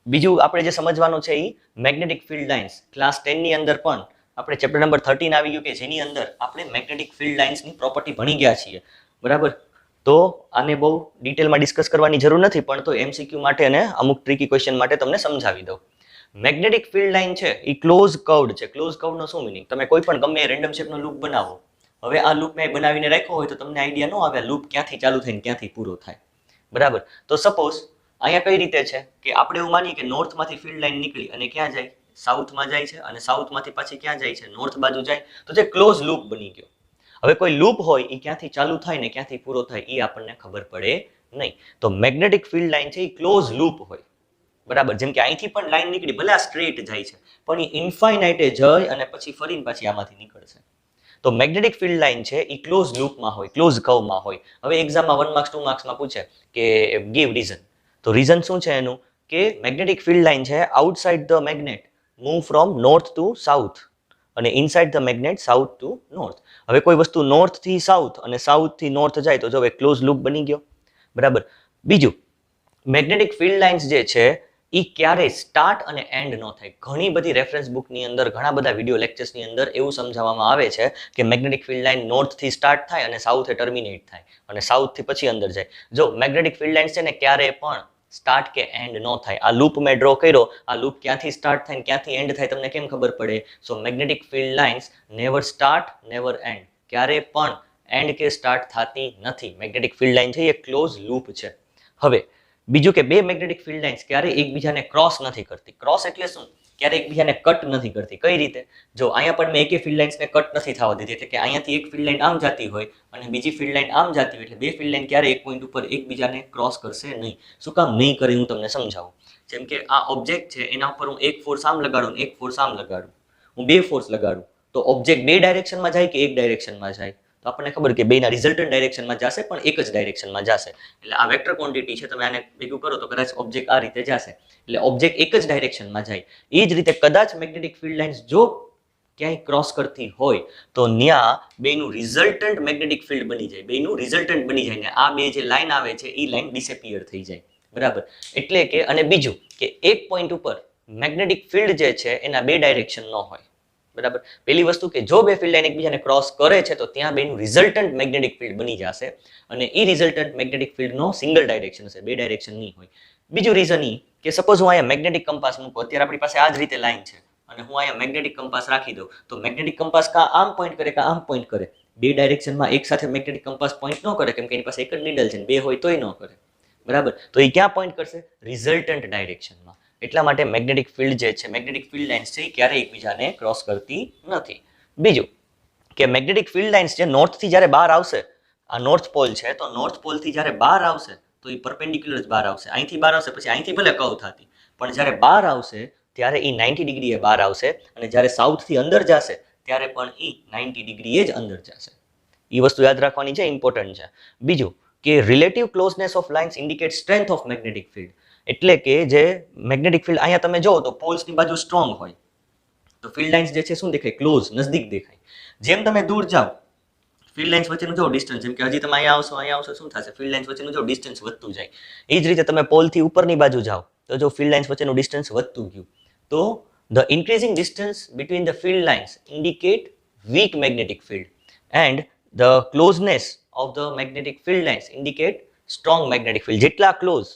બીજું આપણે જે સમજવાનું છે એ મેગ્નેટિક ફિલ્ડ લાઇન્સ. ક્લાસ 10 ની અંદર પણ આપણે ચેપ્ટર નંબર 13 આવી ગયું કે જેની અંદર આપણે મેગ્નેટિક ફિલ્ડ લાઇન્સની પ્રોપર્ટી ભણી ગયા છીએ, બરાબર. તો આને બહુ ડિટેલમાં ડિસ્કસ કરવાની જરૂર નથી, પણ તો MCQ માટે અને અમુક ટ્રિકી ક્વેશ્ચન માટે તમને સમજાવી દઉં. મેગ્નેટિક ફિલ્ડ લાઇન છે એ ક્લોઝ કર્વડ છે. ક્લોઝ કર્વનો શું મિનિંગ? તમે કોઈ પણ ગમે રેન્ડમ શેપનો લૂપ બનાવો, હવે આ લૂપ મેં બનાવીને રાખ્યો હોય તો તમને આઈડિયા ન આવે લૂપ ક્યાંથી ચાલુ થઈને ક્યાંથી પૂરો થાય, બરાબર. તો સપોઝ અહીંયા કઈ રીતે છે કે આપણે એવું માનીએ કે નોર્થમાંથી ફિલ્ડ લાઇન નીકળી અને ક્યાં જાય? સાઉથમાં જાય છે, અને સાઉથમાંથી પાછી ક્યાં જાય છે? નોર્થ બાજુ જાય. તો જે ક્લોઝ લૂપ બની ગયો. હવે કોઈ લૂપ હોય એ ક્યાંથી ચાલુ થાય ને ક્યાંથી પૂરો થાય એ આપણને ખબર પડે નહીં. તો મેગ્નેટિક ફિલ્ડ લાઇન છે એ ક્લોઝ લૂપ હોય, બરાબર. જેમ કે અહીંથી પણ લાઈન નીકળી, ભલે આ સ્ટ્રેટ જાય છે પણ એ ઇન્ફાઇનાઇટે જઈ અને પછી ફરીને પાછી આમાંથી નીકળશે. તો મેગ્નેટિક ફિલ્ડ લાઇન છે એ ક્લોઝ લૂપમાં હોય, ક્લોઝ કર્વમાં હોય. હવે એક્ઝામમાં 1 માર્ક્સ 2 માર્ક્સમાં પૂછે કે ગીવ રીઝન. તો રીઝન શું છે એનું? કે મેગ્નેટિક ફિલ્ડ લાઇન છે outside the magnet move from north to south અને inside the magnet south to north. હવે કોઈ વસ્તુ નોર્થથી સાઉથ અને સાઉથથી નોર્થ જાય તો જો એક ક્લોઝ લૂપ બની ગયો, બરાબર. બીજું, મેગ્નેટિક ફિલ્ડ લાઇન્સ જે છે એ ક્યારેય સ્ટાર્ટ અને એન્ડ ન થાય. ઘણી બધી રેફરન્સ બુકની અંદર, ઘણા બધા વિડીયો લેક્ચર્સની અંદર એવું સમજાવવામાં આવે છે કે મેગ્નેટિક ફિલ્ડ લાઇન નોર્થથી સ્ટાર્ટ થાય અને સાઉથે ટર્મિનેટ થાય અને સાઉથથી પછી અંદર જાય. જો મેગ્નેટિક ફિલ્ડ લાઇન્સ છે ને ક્યારેય પણ સ્ટાર્ટ કે એન્ડ ન થાય. આ લૂપ મેં ડ્રો કર્યો, આ લૂપ ક્યાંથી સ્ટાર્ટ થાય ક્યાંથી એન્ડ થાય તમને કેમ ખબર પડે? So magnetic field lines never start never end, ક્યારે પણ એન્ડ કે સ્ટાર્ટ થતી નથી. મેગ્નેટિક ફિલ્ડ લાઇન છે એ ક્લોઝ લૂપ છે. હવે બીજું કે બે મેગ્નેટિક ફિલ્ડ લાઇન્સ ક્યારે એકબીજાને ક્રોસ નથી કરતી. ક્રોસ એટલે શું? ક્યારે એકબીજાને કટ નથી કરતી. કઈ રીતે? જો અહીંયા પણ મેં એકે ફિલ્ડ લાઇન્સને કટ નથી થવા દીધી, એટલે કે અહીંયાથી એક ફિલ્ડ લાઇન આમ જતી હોય અને બીજી ફિલ્ડ લાઇન આમ જતી હોય, એટલે બે ફિલ્ડ લાઇન ક્યારે એક પોઈન્ટ ઉપર એકબીજાને ક્રોસ કરશે નહીં. શું કામ નહીં કરે હું તમને સમજાવું. જેમ કે આ ઓબ્જેક્ટ છે, એના ઉપર હું એક ફોર્સ આમ લગાડું એક ફોર્સ આમ લગાડું, હું બે ફોર્સ લગાડું તો ઓબ્જેક્ટ બે ડાયરેક્શનમાં જાય કે એક ડાયરેક્શનમાં જાય? તો આપણને ખબર કે બેના રિઝલ્ટન્ટ ડાયરેક્શનમાં જશે પણ એક જ ડાયરેક્શનમાં જશે. એટલે આ વેક્ટર ક્વોન્ટિટી છે, તમે આને ભેગું કરો તો કદાચ ઓબ્જેક્ટ આ રીતે જશે, એટલે ઓબ્જેક્ટ એક જ ડાયરેક્શનમાં જાય. એ જ રીતે કદાચ મેગ્નેટિક ફિલ્ડ લાઇન્સ જો ક્યાંય ક્રોસ કરતી હોય તો ત્યાં બેનું રિઝલ્ટન્ટ મેગ્નેટિક ફિલ્ડ બની જાય, બેનું રિઝલ્ટન્ટ બની જાય ને આ બે જે લાઈન આવે છે એ લાઈન ડિસેપિયર થઈ જાય, બરાબર. એટલે કે અને બીજું કે એક પોઈન્ટ ઉપર મેગ્નેટિક ફિલ્ડ જે છે એના બે ડાયરેક્શન ન હોય, બરાબર. પેલી વસ્તુ કે જો બે ફિલ્ડ લાઇન એકબીજાને ક્રોસ કરે છે તો ત્યાં બેનું રિઝલ્ટન્ટ મેગ્નેટિક ફિલ્ડ બની જશે અને એ રિઝલ્ટન્ટ મેગ્નેટિક ફિલ્ડનો સિંગલ ડાયરેક્શન હશે, બે ડાયરેક્શન નહીં હોય. બીજું રીઝન એ કે સપોઝ હું અહીંયા મેગ્નેટિક કંપાસ મૂકું, અત્યારે આપણી પાસે આ જ રીતે લાઈન છે અને હું અહીંયા મેગ્નેટિક કંપાસ રાખી દઉં તો મેગ્નેટિક કંપાસ કાં આમ પોઈન્ટ કરે કાં આમ પોઈન્ટ કરે. બે ડાયરેક્શનમાં એક સાથે મેગ્નેટિક કંપાસ પોઈન્ટ ન કરે, કેમ કે એની પાસે એક જ નીડલ છે, બે હોય તોય ન કરે, બરાબર. તો એ ક્યાં પોઈન્ટ કરશે? રિઝલ્ટન્ટ ડાયરેક્શનમાં. એટલા માટે મેગ્નેટિક ફિલ્ડ જે છે, મેગ્નેટિક ફિલ્ડ લાઇન્સ છે એ ક્યારેય એકબીજાને ક્રોસ કરતી નથી. બીજું કે મેગ્નેટિક ફિલ્ડ લાઇન્સ જે નોર્થથી જ્યારે બહાર આવશે, આ નોર્થ પોલ છે તો નોર્થ પોલથી જ્યારે બહાર આવશે તો એ પરપેન્ડિક્યુલર જ બહાર આવશે. અહીંથી બહાર આવશે પછી અહીંથી ભલે કર્વ થતી, પણ જ્યારે બહાર આવશે ત્યારે એ 90 ડિગ્રીએ બહાર આવશે અને જ્યારે સાઉથથી અંદર જશે ત્યારે પણ એ 90 ડિગ્રીએ જ અંદર જશે. એ વસ્તુ યાદ રાખવાની છે, ઇમ્પોર્ટન્ટ છે. બીજું કે relative closeness of lines indicate strength of magnetic field. એટલે કે જે મેગ્નેટિક ફિલ્ડ અહીંયા તમે જો તો પોલ્સની બાજુ સ્ટ્રોંગ હોય તો ફિલ્ડ લાઇન્સ જે છે શું દેખાય? ક્લોઝ, નજદીક દેખાય. જેમ તમે દૂર જાઓ ફિલ્ડ લાઇન્સ વચ્ચેનું જો ડિસ્ટન્સ, જેમ કે હજી તમે અહીંયા આવશો શું થશે? ફિલ્ડ લાઇન્સ વચ્ચેનું જો ડિસ્ટન્સ વધતું જાય. એ જ રીતે તમે પોલથી ઉપરની બાજુ જાઓ તો જો ફિલ્ડ લાઇન્સ વચ્ચેનું ડિસ્ટન્સ વધતું ગયું તો the increasing distance between the field lines indicate weak magnetic field and the closeness of the magnetic field lines indicate strong magnetic field. જેટલા ક્લોઝ,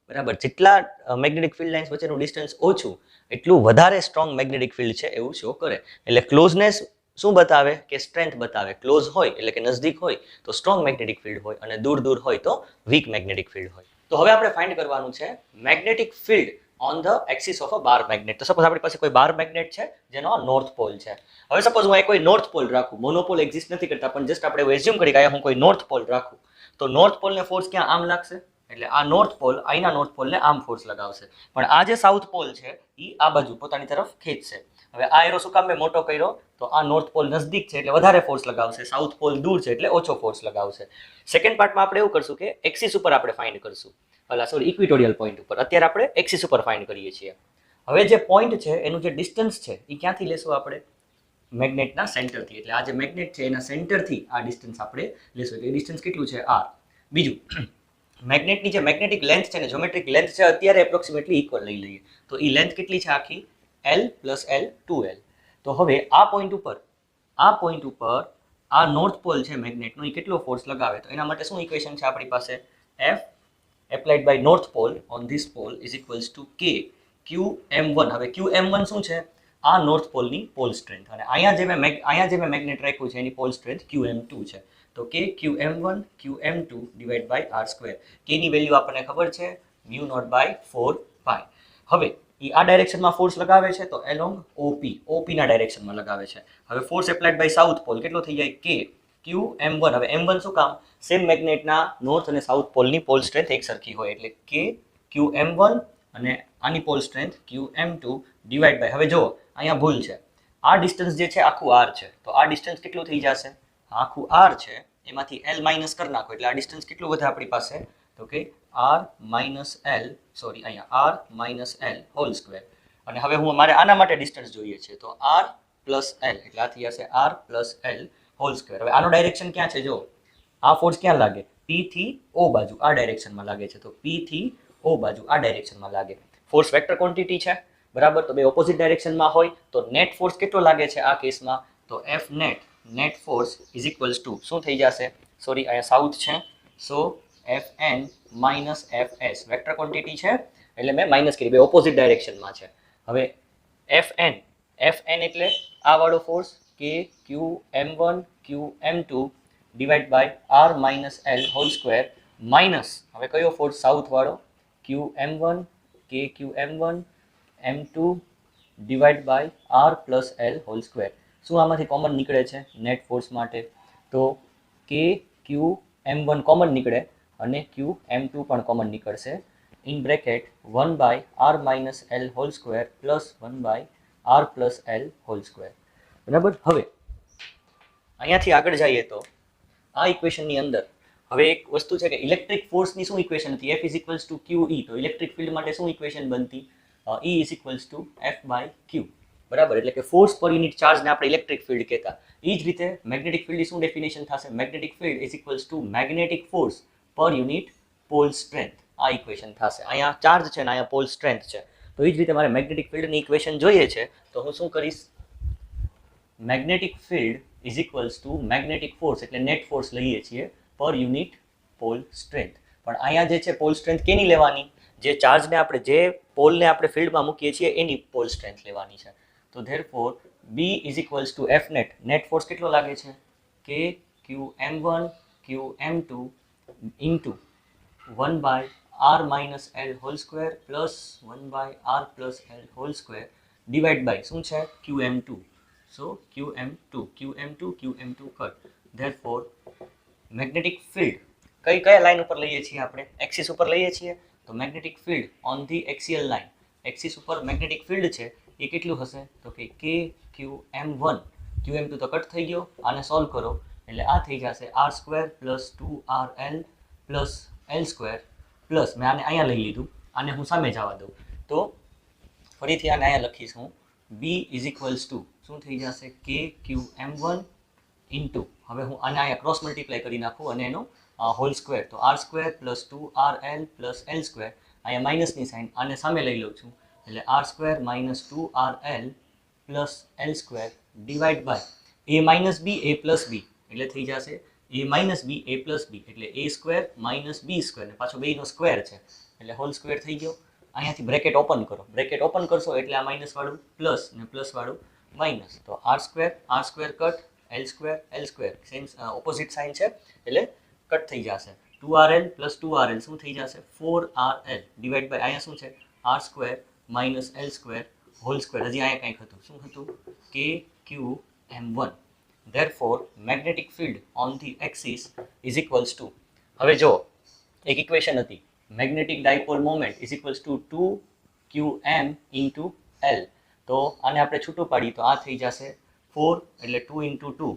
બરાબર, જેટલા મેગ્નેટિક ફિલ્ડ લાઇન્સ વચ્ચેનું ડિસ્ટન્સ ઓછું એટલું વધારે સ્ટ્રોંગ મેગ્નેટિક ફિલ્ડ છે એવું show કરે. એટલે ક્લોઝનેસ શું બતાવે કે સ્ટ્રેન્થ બતાવે. ક્લોઝ હોય એટલે કે નજદીક હોય તો સ્ટ્રોંગ મેગ્નેટિક ફિલ્ડ હોય અને દૂર દૂર હોય તો વીક મેગ્નેટિક ફિલ્ડ હોય. તો હવે આપણે ફાઇન્ડ કરવાનું છે magnetic field on the axis of a bar magnet. તો સપોઝ આપણી પાસે કોઈ બાર મેગ્નેટ છે જેનો નોર્થ પોલ છે. હવે સપોઝ હું કોઈ નોર્થ પોલ રાખું, મોનોપોલ એક્ઝિસ્ટ નથી કરતા, પણ જસ્ટ આપણે એઝ્યુમ કરી કે હું કોઈ નોર્થ પોલ રાખું, તો નોર્થ પોલને ફોર્સ ક્યાં આમ લાગશે, એટલે આ નોર્થ પોલ અહીંના નોર્થ પોલને આમ ફોર્સ લગાવશે. પણ આ જે સાઉથ પોલ છે એ આ બાજુ પોતાની તરફ ખેંચશે. હવે આ એરો શું કામ મેં મોટો કર્યો, તો આ નોર્થ પોલ નજદીક છે એટલે વધારે ફોર્સ લગાવશે, સાઉથ પોલ દૂર છે એટલે ઓછો ફોર્સ લગાવશે. સેકન્ડ પાર્ટમાં આપણે એવું કરશું કે એક્સિસ ઉપર આપણે ફાઇન્ડ કરશું, ઇક્વિટોરિયલ પોઈન્ટ ઉપર. અત્યારે આપણે એક્સિસ ઉપર ફાઇન્ડ કરીએ છીએ. હવે જે પોઈન્ટ છે એનું જે ડિસ્ટન્સ છે એ ક્યાંથી લેશું આપણે, મેગ્નેટના સેન્ટરથી. એટલે આ જે મેગ્નેટ છે એના સેન્ટરથી આ ડિસ્ટન્સ આપણે લેશું. એટલે ડિસ્ટન્સ કેટલું છે, આર. બીજું, મેગ્નેટની જે મેગ્નેટિક લેન્થ છે ને જ્યોમેટ્રિક લેન્થ છે અત્યારે એપ્રોક્સિમેટલી ઇક્વલ લઈ લઈએ, તો એ લેન્થ કેટલી છે આખી, L + L 2L. તો હવે આ પોઈન્ટ ઉપર આ નોર્થ પોલ છે મેગ્નેટનો એ કેટલો ફોર્સ લગાવે, તો એના માટે શું ઇક્વેશન છે આપણી પાસે, F applied by north pole on this pole is equals to K QM1. હવે QM1 શું છે, આ નોર્થ પોલની પોલ સ્ટ્રેન્થ, અને અહીંયા જે મેં મેગ્નેટ રાખ્યું છે એની પોલ સ્ટ્રેન્થ QM2 છે. તો K QM1 QM2 divide by R². K ની વેલ્યુ આપણને ખબર છે μ0/4π. હવે આ ડાયરેક્શનમાં ફોર્સ લગાવે છે તો એલોંગ OP ના ડાયરેક્શનમાં લગાવે છે. હવે force applied by south pole કેટલો થઈ જાય, K QM1. હવે M1 શું કામ, સેમ મેગ્નેટના નોર્થ અને સાઉથ પોલની પોલ સ્ટ્રેન્થ એક સરખી હોય એટલે K QM1 અને આની pole strength QM2 divide by, હવે જુઓ અહીંયા ભૂલ છે, આ ડિસ્ટન્સ જે છે આખું R છે, તો આ ડિસ્ટન્સ કેટલું થઈ જશે, આખું R છે એમાંથી L માઇનસ કરી નાખો એટલે આ ડિસ્ટન્સ કેટલું વધે આપણી પાસે, તો કે R - L હોલ સ્ક્વેર. અને હવે મારે આના માટે ડિસ્ટન્સ જોઈએ છે તો R + L એટલે આ થઈ જશે R + L હોલ સ્ક્વેર. હવે આનો ડાયરેક્શન ક્યાં છે, જો આ ફોર્સ ક્યાં લાગે, P થી O બાજુ આ ડાયરેક્શનમાં લાગે છે, તો P થી O બાજુ આ ડાયરેક્શનમાં લાગે. ફોર્સ વેક્ટર ક્વોન્ટિટી છે, બરાબર, તો બે ઓપોઝિટ ડાયરેક્શનમાં હોય તો નેટ ફોર્સ કેટલો લાગે છે આ કેસમાં, તો F net force is equals to શું થઈ જશે, સોરી અહીંયા સાઉથ છે, સો Fn - Fs વેક્ટર ક્વોન્ટિટી છે એટલે મેં માઇનસ કરી, બે ઓપોઝિટ ડાયરેક્શનમાં છે. હવે Fn એટલે આ વાળો force K QM1 QM2 divide by R - L whole square minus, હવે કયો ફોર્સ, સાઉથ વાળો, QM1 K QM1 M2 divide by R + L whole square. શું આમાંથી કોમન નીકળે છે નેટ ફોર્સ માટે, તો K QM1 કોમન નીકળે અને QM2 પણ કોમન નીકળશે, in bracket 1/R - L whole square plus 1/R + L whole square. બરાબર. હવે અહીંયાથી આગળ જઈએ તો આ ઇક્વેશનની અંદર હવે એક વસ્તુ છે કે ઇલેક્ટ્રિક ફોર્સની શું ઇક્વેશન હતી, F = QE. તો ઇલેક્ટ્રિક ફિલ્ડ માટે શું ઇક્વેશન બનતી, E = F/Q. બરાબર, એટલે કે ફોર્સ પર યુનિટ ચાર્જને આપણે ઇલેક્ટ્રિક ફિલ્ડ કહેતા. એ જ રીતે મેગ્નેટિક ફિલ્ડની શું ડેફિનેશન થશે, magnetic field = magnetic force per unit pole strength. આ ઇક્વેશન થશે. અહીંયા ચાર્જ છે ને અહીંયા પોલ સ્ટ્રેન્થ છે, તો એ જ રીતે મારે મેગ્નેટિક ફિલ્ડની ઇક્વેશન જોઈએ છે તો હું શું કરીશ, મેગ્નેટિક ફિલ્ડ = મેગ્નેટિક ફોર્સ એટલે નેટ ફોર્સ લઈએ છીએ પર યુનિટ પોલ સ્ટ્રેન્થ. પણ અહીંયા જે છે પોલ સ્ટ્રેન્થ કેની લેવાની, જે ચાર્જને આપણે જે પોલને આપણે ફિલ્ડમાં મૂકીએ છીએ એની પોલ સ્ટ્રેન્થ લેવાની છે. તો therefore B = F net force કેટલો લાગે છે, K QM1 QM2 into 1/R - L whole square plus 1/R + L whole square divide by શું છે QM2. So QM2 cut. Therefore magnetic field કયા લાઈન ઉપર લઈએ છીએ આપણે, એક્સિસ ઉપર લઈએ છીએ, તો magnetic field on the axial line, axis ઉપર મેગ્નેટિક ફિલ્ડ છે એ કેટલું હશે, તો કે K QM1 QM2 તો કટ થઈ ગયો, આને સોલ્વ કરો એટલે આ થઈ જશે R² + 2RL + L² પ્લસ મેં આને અહીંયા લઈ લીધું, આને હું સામે જવા દઉં તો ફરીથી આને અહીંયા લખીશ હું, B = શું થઈ જશે K QM1 ઇન્ટુ, હવે હું આને અહીંયા ક્રોસ મલ્ટીપ્લાય કરી નાખું અને એનો હોલ સ્ક્વેર, તો R² + 2RL + L², અહીંયા માઇનસની સાઇન, આને સામે લઈ લઉં છું એટલે R² - 2RL + L² divide by A - B A + B, એટલે થઈ જશે a minus B a plus B એટલે a square minus B square ને પાછો બેનો સ્ક્વેર છે એટલે હોલ સ્ક્વેર થઈ ગયો. અહીંયાથી બ્રેકેટ ઓપન કરો, બ્રેકેટ ઓપન કરશો એટલે આ માઇનસ વાળું પ્લસ ને પ્લસ વાળું માઇનસ, તો r square cut l square same opposite sign છે એટલે કટ થઈ જશે. 2rl પ્લસ 2rl શું થઈ જશે 4rl ડિવાઈડ બાય અહીંયા શું છે r square minus L square whole square. હજી અહીંયા કંઈક હતું, શું હતું કે ક્યુ m1. therefore magnetic field on the axis is equals to, હવે જો એક ઇક્વેશન હતી magnetic dipole moment is equals to 2qm into l, તો આને આપણે છૂટું પાડી તો આ થઈ જશે 4 એટલે 2 into 2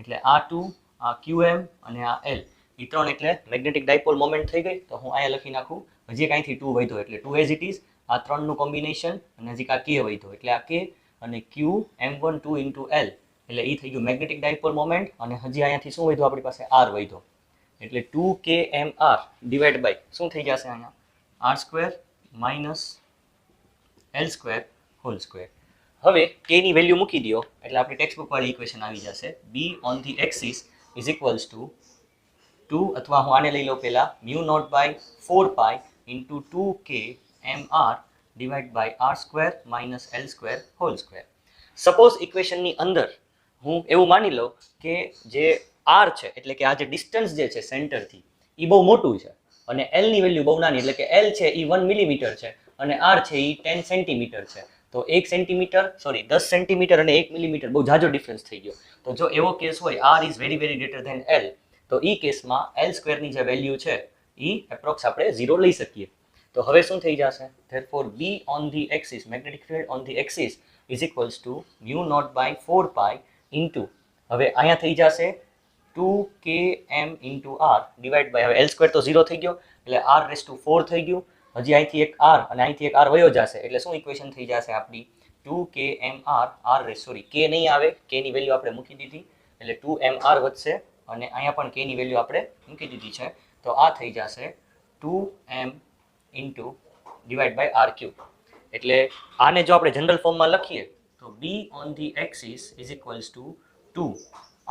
એટલે આ 2 આ qm અને આ l એ ત્રણ એટલે મેગ્નેટિક ડાયપોલ મોમેન્ટ થઈ ગઈ. તો હું અહીંયા લખી નાખું હજી કાંઈથી 2 વધ્યો એટલે 2 એઝ ઇટ ઇઝ, આ ત્રણનું કોમ્બિનેશન અને હજી આ k વધ્યો એટલે આ k અને q m1 2 into l એટલે એ થઈ ગયું મેગ્નેટિક ડાયપોલ મોમેન્ટ. અને હજી અહીંયાથી શું વધ્યું આપણી પાસે r વધ્યો એટલે 2kmr ડિવાઈડ બાય શું થઈ જશે અહીંયા r square minus L square whole square. હવે k ની વેલ્યુ મૂકી દો એટલે આપણી ટેક્સ્ટબુક વાળી ઇક્વેશન આવી જશે b on the axis is equals to 2 અથવા હું આને લઈ લઉં પહેલા mu naught by 4 pi into 2kmr divide by R square minus L square whole square. Suppose ઇક્વેશનની અંદર હું એવું માની લઉં કે જે આર છે એટલે કે આ જે ડિસ્ટન્સ જે છે સેન્ટરથી એ બહુ મોટું છે અને એલની વેલ્યુ બહુ નાની એટલે કે એલ છે એ 1 મિલીમીટર છે અને આર છે એ 10 સેન્ટીમીટર છે. તો 1 સેન્ટીમીટર 10 સેન્ટીમીટર અને 1 મિલીમીટર બહુ જાજો ડિફરન્સ થઈ ગયો. તો જો એવો કેસ હોય r is very very greater than l, તો એ કેસમાં એલ સ્ક્વેરની જે વેલ્યુ છે એ એપ્રોક્સ આપણે 0 લઈ શકીએ. તો હવે શું થઈ જશે therefore b on the axis magnetic field on the axis is equals to mu naught by 4 pi into હવે અહીંયા થઈ જશે 2km into r divide by હવે l સ્ક્વેર તો 0 થઈ ગયો એટલે r રેસ ટુ 4 થઈ ગયું. હજી અહીંથી એક r અને અહીંથી એક r વયો જશે એટલે શું ઇક્વેશન થઈ જશે આપણી 2kmr r race sorry k નહીં આવે, k ની વેલ્યુ આપણે મૂકી દીધી એટલે 2mr વધશે અને અહીંયા પણ k ની વેલ્યુ આપણે મૂકી દીધી છે તો આ થઈ જશે 2m into divide by r cube. એટલે આને જો આપણે જનરલ ફોર્મમાં લખીએ તો b on the axis is equals to 2,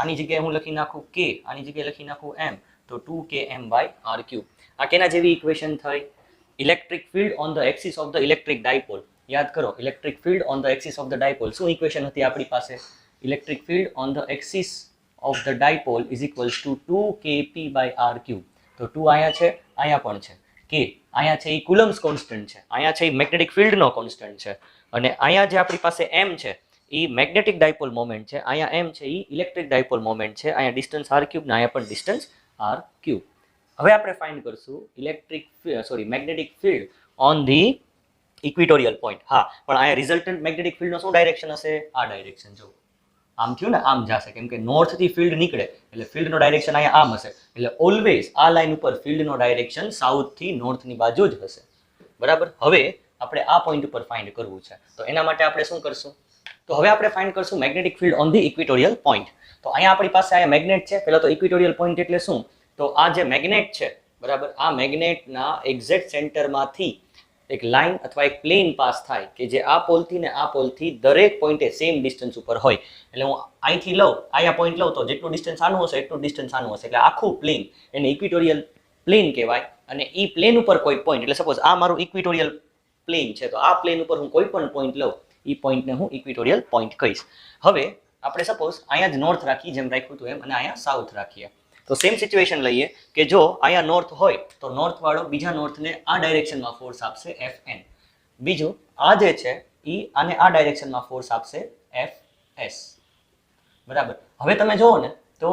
આની જગ્યાએ હું લખી નાખું k, આની જગ્યાએ લખી નાખું m, તો 2km બાય આર ક્યુબ. આ કેના જેવી ઇક્વેશન થઈ electric field on the axis of the electric dipole. યાદ કરો electric field on the axis of the dipole શું ઇક્વેશન હતી આપણી પાસે electric field on the axis of the dipole is equals to 2kp by r cube. તો 2 અહીંયા છે અહીંયા પણ છે, k અહીંયા છે એ કુલમ્સ કોન્સ્ટન્ટ છે, અહીંયા છે એ મેગ્નેટિક ફિલ્ડનો કોન્સ્ટન્ટ છે અને અહીંયા જે આપણી પાસે m છે એ મેગ્નેટિક ડાયપોલ મોમેન્ટ છે, અહીંયા m છે એ ઇલેક્ટ્રિક ડાયપોલ મોમેન્ટ છે, અહીંયા ડિસ્ટન્સ r ક્યુબ ને અહીંયા પણ ડિસ્ટન્સ r ક્યુબ. હવે આપણે ફાઇન્ડ કરશું magnetic field on the equatorial point. હા પણ અહીંયા રિઝલ્ટન્ટ મેગ્નેટિક ફિલ્ડનો શું ડાયરેક્શન હશે આ ડાયરેક્શન. જો આમ થયું ને આમ જશે કેમ કે નોર્થથી ફિલ્ડ નીકળે એટલે ફિલ્ડનો ડાયરેક્શન અહીંયા આમ હશે એટલે ઓલવેઝ આ લાઈન ઉપર ફિલ્ડનો ડાયરેક્શન સાઉથથી નોર્થની બાજુ જ હશે. બરાબર. હવે આપણે આ પોઈન્ટ ઉપર ફાઇન્ડ કરવું છે તો એના માટે આપણે શું કરશું તો હવે આપણે ફાઇન્ડ કરશું magnetic field on the equatorial point. તો અહીંયા આપણી પાસે અહીંયા મેગ્નેટ છે. પહેલા તો ઇક્વિટોરિયલ પોઈન્ટ એટલે શું તો આ જે મેગ્નેટ છે બરાબર આ મેગ્નેટના એક્ઝેક્ટ સેન્ટરમાંથી એક લાઇન અથવા એક પ્લેન પાસ થાય કે જે આ પોલથી ને આ પોલથી દરેક પોઈન્ટે સેમ ડિસ્ટન્સ ઉપર હોય. એટલે હું અહીંથી લઉં અહીંયા પોઈન્ટ લઉં તો જેટલું ડિસ્ટન્સ આનું હશે એટલું ડિસ્ટન્સ આનું હશે એટલે આખું પ્લેન એને ઇક્વિટોરિયલ પ્લેન કહેવાય. અને એ પ્લેન ઉપર કોઈ પોઈન્ટ એટલે સપોઝ આ મારું ઇક્વિટોરિયલ પ્લેન છે તો આ પ્લેન ઉપર હું કોઈ પણ પોઈન્ટ લઉં એ પોઈન્ટને હું ઇક્વિટોરિયલ પોઈન્ટ કહીશ. હવે આપણે સપોઝ અહીંયા જ નોર્થ રાખીએ જેમ રાખ્યું હતું એમ અને અહીંયા સાઉથ રાખીએ તો સેમ સિચ્યુએશન લઈએ કે જો અહીંયા નોર્થ હોય તો નોર્થ વાળો બીજા નોર્થને આ ડાયરેક્શનમાં ફોર્સ આપશે Fn, બીજું આ જે છે એ આને આ ડાયરેક્શનમાં ફોર્સ આપશે Fs. બરાબર. હવે તમે જુઓ ને તો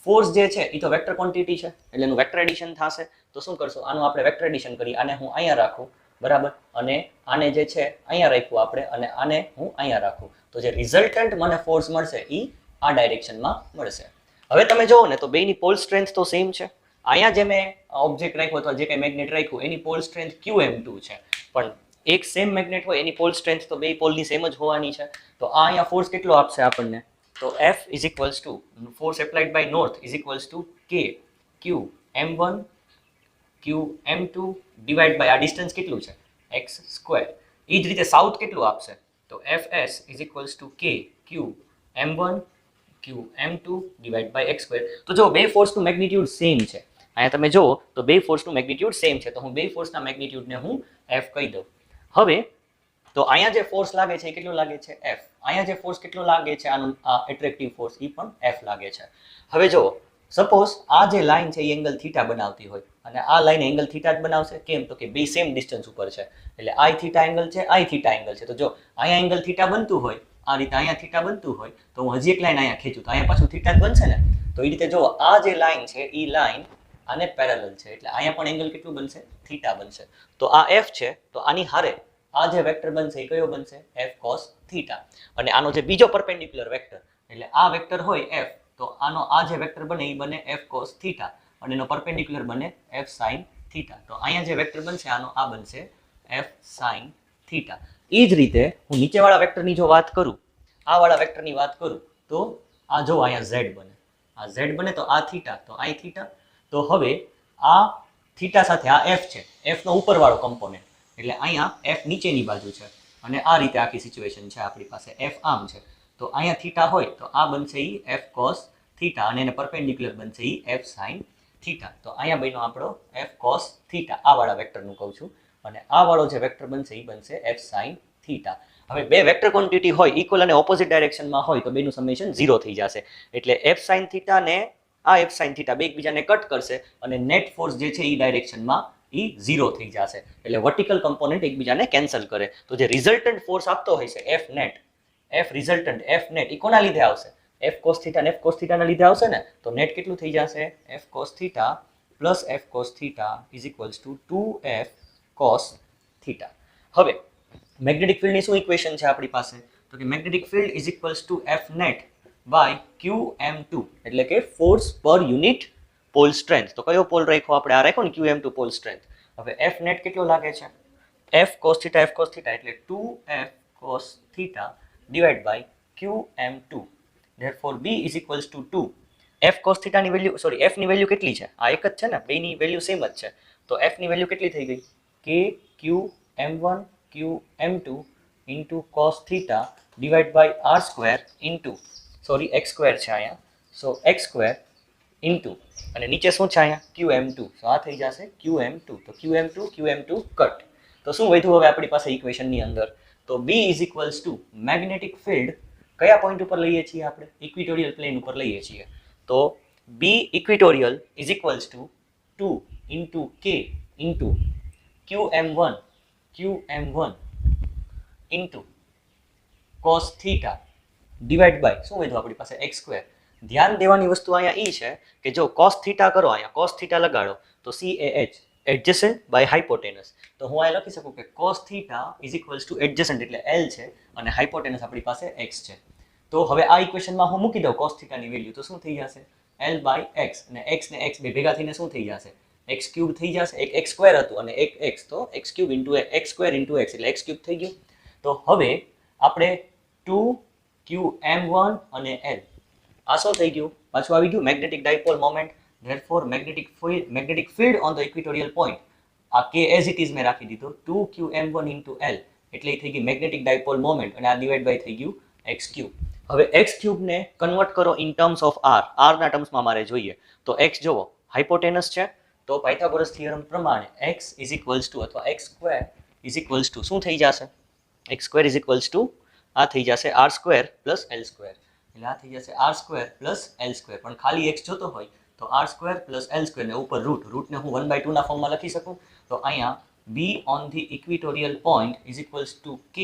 ફોર્સ જે છે એ તો વેક્ટર ક્વોન્ટિટી છે એટલે એનું વેક્ટર એડિશન થશે. તો શું કરશું આનું આપણે વેક્ટર એડિશન કરીએ, આને હું અહીંયા રાખું બરાબર અને આને જે છે અહીંયા રાખ્યું આપણે અને આને હું અહીંયા રાખું તો જે રિઝલ્ટન્ટ મને ફોર્સ મળશે એ આ ડાયરેક્શનમાં મળશે. હવે તમે જુઓ ને તો બેની પોલ સ્ટ્રેન્થ તો સેમ છે. અહીંયા જે મેં ઓબ્જેક્ટ રાખ્યો અથવા જે કંઈ મેગ્નેટ રાખ્યું એની પોલ સ્ટ્રેન્થ qm2 છે પણ એક સેમ મેગ્નેટ હોય એની પોલ સ્ટ્રેન્થ તો બે પોલની સેમ જ હોવાની છે. તો આ અહીંયા ફોર્સ કેટલો આપશે આપણને તો F is equals to force applied by north is equals to k q m1 q m2 divide by આ ડિસ્ટન્સ કેટલું છે x સ્ક્વેર. એ જ રીતે સાઉથ કેટલું આપશે તો Fs is equals to k q m1 qm2 divide by x square. તો જો બે ફોર્સનું મેગ્નિટ્યુડ સેમ છે. અહીંયા તમે જુઓ તો બે ફોર્સનું મેગ્નિટ્યુડ સેમ છે, તો હું બે ફોર્સના મેગ્નિટ્યુડને હું f કહી દઉં. હવે તો અહીંયા જે ફોર્સ લાગે છે એ કેટલો લાગે છે f. અહીંયા જે ફોર્સ કેટલો લાગે છે આનો એટ્રેક્ટિવ ફોર્સ એ પણ f લાગે છે. હવે જુઓ સપોઝ આ જે લાઈન છે એ એંગલ થીટા બનાવતી હોય અને આ લાઈન એંગલ થીટા જ બનાવશે. કેમ? તો કે બે સેમ ડિસ્ટન્સ ઉપર છે એટલે i થીટા એંગલ છે, i થીટા એંગલ છે. તો જો અહીંયા એંગલ થીટા બનતું હોય, આ રીતે અહીંયા થીટા બનતું હોય, તો હું હજી એક લાઈન અહીંયા ખેંચું તો અહીંયા પાછું થીટા જ બનશે ને. તો એ રીતે જો આ જે લાઈન છે એ લાઈન આને પેરેલલ છે એટલે અહીંયા પણ એંગલ કેટલું બનશે? થીટા બનશે. તો આ f છે તો આની હારે આ જે વેક્ટર બનશે એ કયો બનશે? f cos theta. અને આનો જે બીજો પરપેન્ડિક્યુલર વેક્ટર એટલે આ વેક્ટર હોય f, તો આનો આ જે વેક્ટર બને એ બને f cos થીટા અને એનો પરપેન્ડિક્યુલર બને f sin થીટા. તો અહીંયા જે વેક્ટર બનશે આનો આ બનશે f sin થીટા. એ જ રીતે હું નીચેવાળા વેક્ટરની જો વાત કરું, આ વાળા વેક્ટરની વાત કરું તો આ જો અહીંયા z બને, આ z બને તો આ થીટા તો i થીટા. તો હવે આ થીટા સાથે આ f છે, f નો ઉપરવાળો કમ્પોનેન્ટ એટલે અહીંયા f નીચેની બાજુ છે અને આ રીતે આખી સિચ્યુએશન છે આપણી પાસે. f આમ છે તો અહીંયા થીટા હોય તો આ બનશે ઈ f cos થીટા અને એને પરપેન્ડિક્યુલર બનશે ઈ f sin થીટા. તો અહીંયા બન્યો આપણો f cos થીટા, આ વાળા વેક્ટરનું કહું છું. અને આ વાળો જે વેક્ટર બનશે એ બનશે f sin થીટા. હવે બે વેક્ટર ક્વોન્ટિટી હોય ઇક્વલ અને ઓપોઝિટ ડાયરેક્શનમાં હોય તો બેનું સમેશન 0 થઈ જશે. એટલે f sin થીટા ને આ f sin થીટા બે એકબીજાને કટ કરશે અને નેટ ફોર્સ જે છે એ ડાયરેક્શનમાં એ 0 થઈ જશે. એટલે વર્ટિકલ કમ્પોનન્ટ એકબીજાને કેન્સલ કરે. તો જે રિઝલ્ટન્ટ ફોર્સ આપતો હોય છે f net, f resultant f net એ કોના લીધે આવશે? f cos થીટા ને f cos થીટા ના લીધે આવશે ને. તો નેટ કેટલું થઈ જશે? f cos theta plus f cos theta is equals to 2f cos theta. હવે મેગ્નેટિક ફિલ્ડની શું ઇક્વેશન છે આપણી પાસે? તો કે magnetic field is equals to f net by qm2 એટલે કે force per unit pole strength. તો કયો પોલ રાખ્યો આપણે? આ રાખ્યો ને qm2 પોલ સ્ટ્રેન્થ. હવે f નેટ કેટલો લાગે છે? f cos થીટા એટલે 2f cos theta divide by qm2. therefore b is equals to 2. f cos theta ની વેલ્યુ f ની વેલ્યુ કેટલી છે? આ એક જ છે ને, બેની વેલ્યુ સેમ જ છે. તો f ની વેલ્યુ કેટલી થઈ ગઈ? k qm1 qm2 into cos theta divide by r square into x square છે અહીંયા, સો x સ્ક્વેર ઇન્ટુ અને નીચે શું છે અહીંયા? qm2. તો આ થઈ જશે qm2. તો qm2 કટ. તો શું વધ્યું હવે આપણી પાસે ઇક્વેશનની અંદર? તો b is equals two magnetic field કયા પોઈન્ટ ઉપર લઈએ છીએ આપણે? ઇક્વિટોરિયલ પ્લેન ઉપર લઈએ છીએ. તો b equatorial is equals to 2 into k into qm1 into cos theta divide by શું વધ્યું આપણી પાસે? x square. ધ્યાન દેવાની વસ્તુ અહીંયા એ છે કે જો cos થીટા કરો, અહીંયા cos થીટા લગાડો તો CAH એડજસન્ટ બાય હાઇપોટેનસ. તો હું અહીંયા લખી શકું કે cos theta is equals to adjacent એટલે L છે અને હાઇપોટેનસ આપણી પાસે x છે. તો હવે આ ઇક્વેશનમાં હું મૂકી દઉં cos થીટાની વેલ્યુ તો શું થઈ જશે? L બાય x અને x ને x બે ભેગા થઈને શું થઈ જશે? x ક્યુબ થઈ જશે. એક x સ્ક્વેર હતું અને એક x, તો x cube into x square into x એટલે x ક્યુબ થઈ ગયું. તો હવે આપણે 2qm1 અને L આ શું થઈ ગયું? પાછું આવી ગયું magnetic dipole moment. therefore magnetic field on the equatorial point આ k as it is મેં રાખી દીધો 2qm1 into L એટલે થઈ ગઈ મેગ્નેટિક ડાયપોલ મોમેન્ટ અને આ ડિવાઇડ બાય થઈ ગયું x ક્યુબ. હવે x ક્યુબ ને કન્વર્ટ કરો ઇન ટર્મ્સ ઓફ r ના ટર્મ્સમાં મારે જોઈએ. તો x જોવો હાઇપોટેનસ છે તો પાયથાગોરસ થિયરમ પ્રમાણે x ઇઝ ઇક્વલ્સ ટુ અથવા x square is equals to શું થઈ જશે? x square is equals two આ થઈ જશે r square plus l square. એટલે આ થઈ જશે r square plus l square. પણ ખાલી x જોતો હોય તો r square plus l square ને ઉપર રૂટને હું 1/2 ના ફોર્મમાં લખી શકું. તો અહીંયા b on the equatorial point is equals to k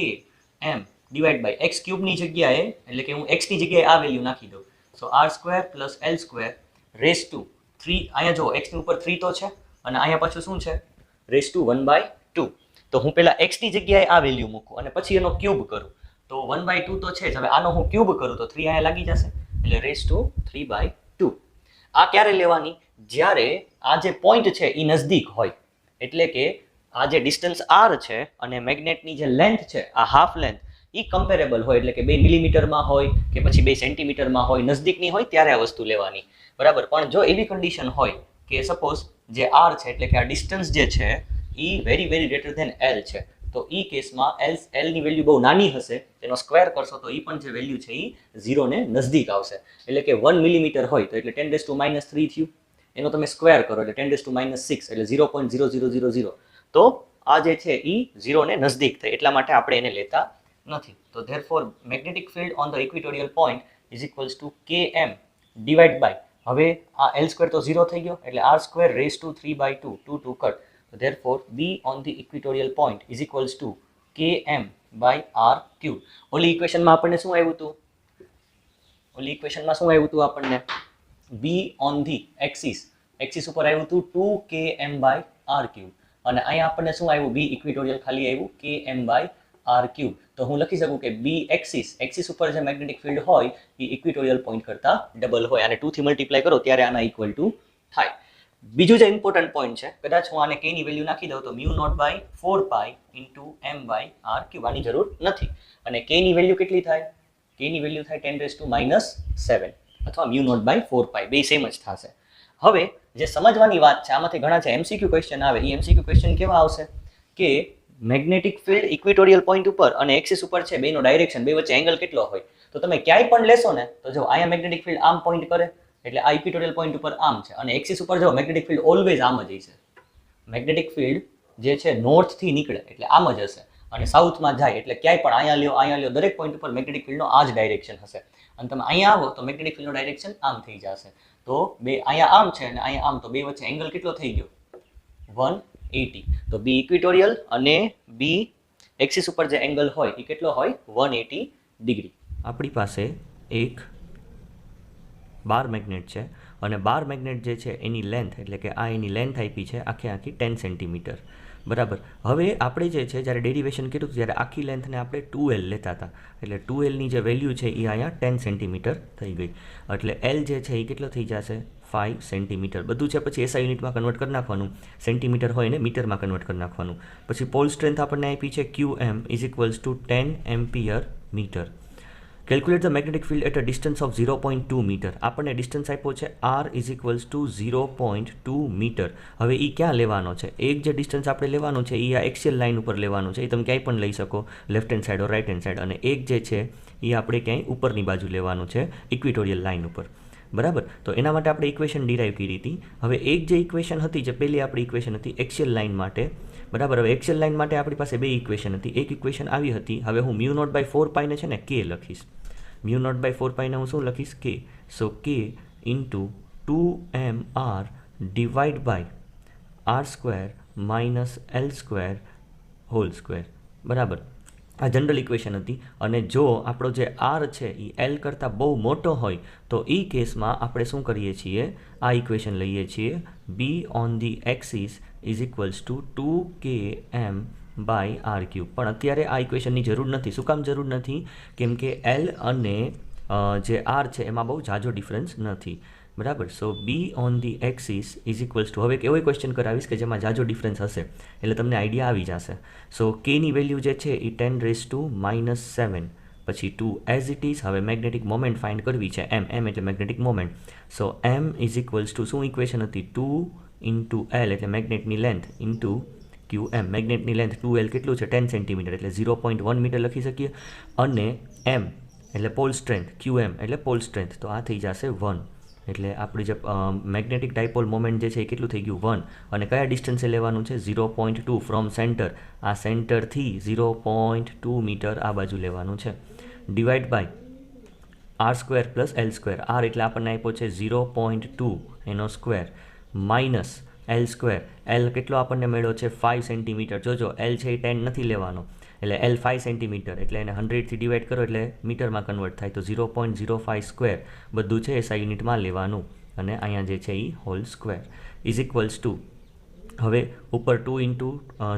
m divide by x ક્યુબની જગ્યાએ એટલે કે હું x ની જગ્યાએ આ વેલ્યુ નાખી દઉં. સો r square plus l square raise to 3. અહીંયા જો x ની ઉપર 3 તો છે અને અહીંયા પાછું શું છે? Raise to 1/2. તો હું પહેલા x ની જગ્યાએ આ વેલ્યુ મૂકું અને પછી એનો ક્યુબ કરું તો 1/2 તો છે જ. હવે આનો હું ક્યુબ કરું તો 3 અહીંયા લાગી જશે એટલે રેસ ટુ 3/2. આ ક્યારે લેવાની? જ્યારે આ જે પોઈન્ટ છે એ નજદીક હોય. એટલે કે આ જે ડિસ્ટન્સ r છે અને મેગ્નેટની જે લેન્થ છે આ હાફ લેન્થ એ કમ્પેરેબલ હોય એટલે કે 2 મિલીમીટરમાં હોય કે પછી 2 સેન્ટીમીટરમાં હોય, નજદીકની હોય ત્યારે આ વસ્તુ લેવાની. બરાબર. પણ જો એવી કન્ડિશન હોય કે સપોઝ જે r છે એટલે કે આ ડિસ્ટન્સ જે છે એ વેરી ગ્રેટર ધેન l છે તો એ કેસમાં એલની વેલ્યુ બહુ નાની હશે, તેનો સ્ક્વેર કરશો તો એ પણ જે વેલ્યુ છે એ 0 ને નજદીક આવશે. એટલે કે 1 મિલીમીટર હોય તો એટલે 10⁻³ થયું, એનો તમે સ્ક્વેર કરો એટલે 10⁻6 એટલે 0.0000. તો આ જે છે એ 0 ને નજદીક થાય, એટલા માટે આપણે એને લેતા નથી. તો therefore magnetic field on the equatorial point is equals to km divide by, હવે આ L² તો 0 થઈ ગયો એટલે r²⁵2 2 કટ. તો therefore B on the equatorial point is equals to km by r³. ઓલી ઇક્વેશનમાં આપણને શું આવ્યું હતું? ઓલી ઇક્વેશનમાં શું આવ્યું હતું આપણને? B ઓન ધી એક્સિસ ઉપર આવ્યું હતું 2km બાય r³, અને અહીંયા આપણને શું આવ્યું? B ઇક્વિટોરિયલ ખાલી આવ્યું km બાય r³. તો હું લખી શકું કે B એક્સિસ ઉપર જે મેગ્નેટિક ફિલ્ડ હોય એ ઇક્વિટોરિયલ પોઈન્ટ કરતા ડબલ હોય, અને 2 થી મલ્ટીપ્લાય કરો ત્યારે આના ઇક્વલ ટુ થાય. બીજું જે ઇમ્પોર્ટન્ટ પોઈન્ટ છે, કદાચ હું આને k ની વેલ્યુ નાખી દઉં તો μ0/4π × m બાય r³ આની જરૂર નથી, અને k ની વેલ્યુ કેટલી થાય? k ની વેલ્યુ થાય 10⁻7 અથવા μ0/4π, બે સેમ જ થશે. હવે જે સમજવાની વાત છે, આમાંથી ઘણા છે MCQ ક્વેશ્ચન આવે, એ MCQ ક્વેશ્ચન કેવા આવશે કે મેગ્નેટિક ફિલ્ડ ઇક્વિટોરિયલ પોઈન્ટ ઉપર અને એક્સિસ ઉપર છે, બેનો ડાયરેક્શન, બે વચ્ચે એંગલ કેટલો હોય? તો તમે ક્યાંય પણ લેશો ને તો જો અહીંયા મેગ્નેટિક ફિલ્ડ આમ પોઈન્ટ કરે એટલે આ ઇક્વિટોરિયલ પોઈન્ટ ઉપર આમ છે, અને એક્સિસ ઉપર જો મેગ્નેટિક ફિલ્ડ ઓલવેઝ આમ જ હશે. મેગ્નેટિક ફિલ્ડ જે છે નોર્થ થી નીકળે એટલે આમ જ હશે, અને સાઉથમાં જાય એટલે ક્યાંય પણ અહીંયા લ્યો દરેક પોઈન્ટ ઉપર મેગ્નેટિક ફિલ્ડનો આ જ ડાયરેક્શન હશે. અને તમે અહીંયા આવો તો મેગ્નેટિક ફિલ્ડનો ડાયરેક્શન આમ થઈ જશે. તો બે અહીંયા આમ છે અને અહીંયા આમ, તો બે વચ્ચે એંગલ કેટલો થઈ ગયો? 180. તો B ઇક્વિટોરિયલ અને B એક્સિસ ઉપર જે એંગલ હોય એ કેટલો હોય? 180 ડિગ્રી. આપણી પાસે એક બાર મેગ્નેટ છે, અને બાર મેગ્નેટ જે છે એની લેન્થ, એટલે કે આ એની લેન્થ આપી છે આખી 10 સેન્ટીમીટર, બરાબર. હવે આપણે જે છે જ્યારે ડેરિવેશન કર્યું ત્યારે આખી લેન્થને આપણે 2L લેતા હતા, એટલે 2Lની જે વેલ્યુ છે એ અહીંયા 10 સેન્ટીમીટર થઈ ગઈ, એટલે L જે છે એ કેટલો થઈ જશે? 5 સેન્ટીમીટર. બધું છે પછી SI યુનિટમાં કન્વર્ટ કરી નાખવાનું, સેન્ટીમીટર હોય એને મીટરમાં કન્વર્ટ કરી નાખવાનું. પછી પોલ સ્ટ્રેન્થ આપણને આપી છે QM is equals to 10 ampere metre. Calculate the magnetic field at a distance of 0.2 metre. આપણને ડિસ્ટન્સ આપ્યો છે R is equals to 0.2 metre. હવે એ ક્યાં લેવાનો છે? એક જે ડિસ્ટન્સ આપણે લેવાનું છે એ આ એક્સિયલ લાઇન ઉપર લેવાનું છે, એ તમે ક્યાંય પણ લઈ શકો, લેફ્ટ હેન્ડ સાઈડ ઓર રાઇટ હેન્ડ સાઈડ, અને એક જે છે એ આપણે ક્યાંય ઉપરની બાજુ લેવાનું છે ઇક્વિટોરિયલ લાઇન ઉપર, બરાબર. તો એના માટે આપણે ઇક્વેશન ડિરાઈવ કરી હતી. હવે એક જે ઇક્વેશન હતી, જે પહેલી આપણી ઇક્વેશન હતી એક્સિયલ લાઇન માટે, બરાબર. હવે એક્સિયલ લાઇન માટે આપણી પાસે બે ઇક્વેશન હતી. એક ઇક્વેશન આવી હતી, હવે હું μ0/4π ને છે ને k લખીશ. μ0/4π ને હું શું લખીશ? k. So k into 2mr divide by r² minus L² whole square, બરાબર. આ જનરલ ઇક્વેશન હતી, અને જો આપણો જે R છે એ L કરતાં બહુ મોટો હોય તો એ કેસમાં આપણે શું કરીએ છીએ? આ ઇક્વેશન લઈએ છીએ B on the axis is equals to 2km by r³. પણ અત્યારે આ ઇક્વેશનની જરૂર નથી. શું કામ જરૂર નથી? કેમ કે L અને જે R છે એમાં બહુ ઝાઝો ડિફરન્સ નથી, બરાબર. સો B on the axis is equals to, હવે એવો ક્વેશ્ચન કરાવીશ કે જેમાં ઝાઝો ડિફરન્સ હશે એટલે તમને આઈડિયા આવી જશે. સો Kની વેલ્યુ જે છે એ 10⁻⁷, પછી 2 એઝ ઇટ ઇઝ. હવે મેગ્નેટિક મોમેન્ટ ફાઇન્ડ કરવી છે, m એટલે magnetic moment. So m is equals to, શું ઇક્વેશન હતી? 2 ઇન્ટુ L એટલે મેગ્નેટની લેન્થ ઇન્ટુ QM. મેગ્નેટની લેન્થ 2L કેટલું છે? 10 સેન્ટીમીટર, એટલે 0.1 મીટર લખી શકીએ, અને m એટલે પોલ સ્ટ્રેન્થ, QM એટલે પોલ સ્ટ્રેન્થ, તો આ થઈ જશે 1. એટલે આપણી જે મેગ્નેટિક ડાયપોલ મોમેન્ટ જે છે એ કેટલું થઈ ગયું? 1. અને કયા ડિસ્ટન્સે લેવાનું છે? 0.2 ફ્રોમ સેન્ટર. આ સેન્ટરથી 0.2 મીટર આ બાજુ લેવાનું છે, divide by r² plus L². R એટલે આપણને આપ્યો છે 0.2 એનો સ્ક્વેર, માઇનસ L². L કેટલો આપણને મળ્યો છે? 5 સેન્ટીમીટર. જોજો L છે એ 10 નથી લેવાનો, એટલે L 5 સેન્ટીમીટર, એટલે એને 100થી ડિવાઈડ કરો એટલે મીટરમાં કન્વર્ટ થાય, તો 0.05 સ્ક્વેર બધું છે SI યુનિટમાં લેવાનું, અને અહીંયા જે છે એ whole square is equals to, હવે ઉપર 2 ઇન્ટુ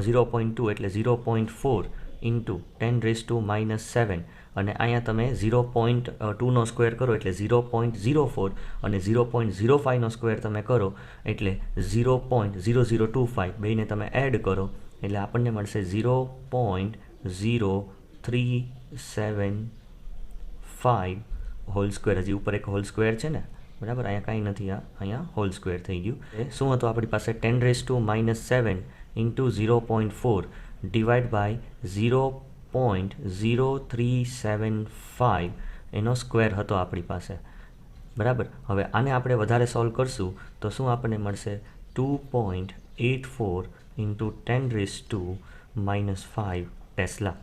0.2 એટલે 0.4 ઇન્ટુ 10⁻⁷, અને અહીંયા તમે 0.2નો સ્ક્વેર કરો એટલે 0.04, અને 0.05નો સ્ક્વેર તમે કરો એટલે 0.0025. બેને તમે એડ કરો એટલે આપણને મળશે 0.0375 હોલ સ્ક્વેર. હજી ઉપર એક હોલ સ્ક્વેર છે ને, બરાબર. અહીંયા કાંઈ નથી, અહીંયા હોલ સ્ક્વેર થઈ ગયું. શું હતું આપણી પાસે? 10⁻⁷ ઇન્ટુ 0.4 ડિવાઈડ બાય 0.0375 એનો સ્ક્વેર હતો આપણી પાસે, બરાબર. હવે આને આપણે વધારે સોલ્વ કરશું તો શું આપણને મળશે? 2.84 ઇન્ટુ 10⁻⁻5 ટેસ્લા.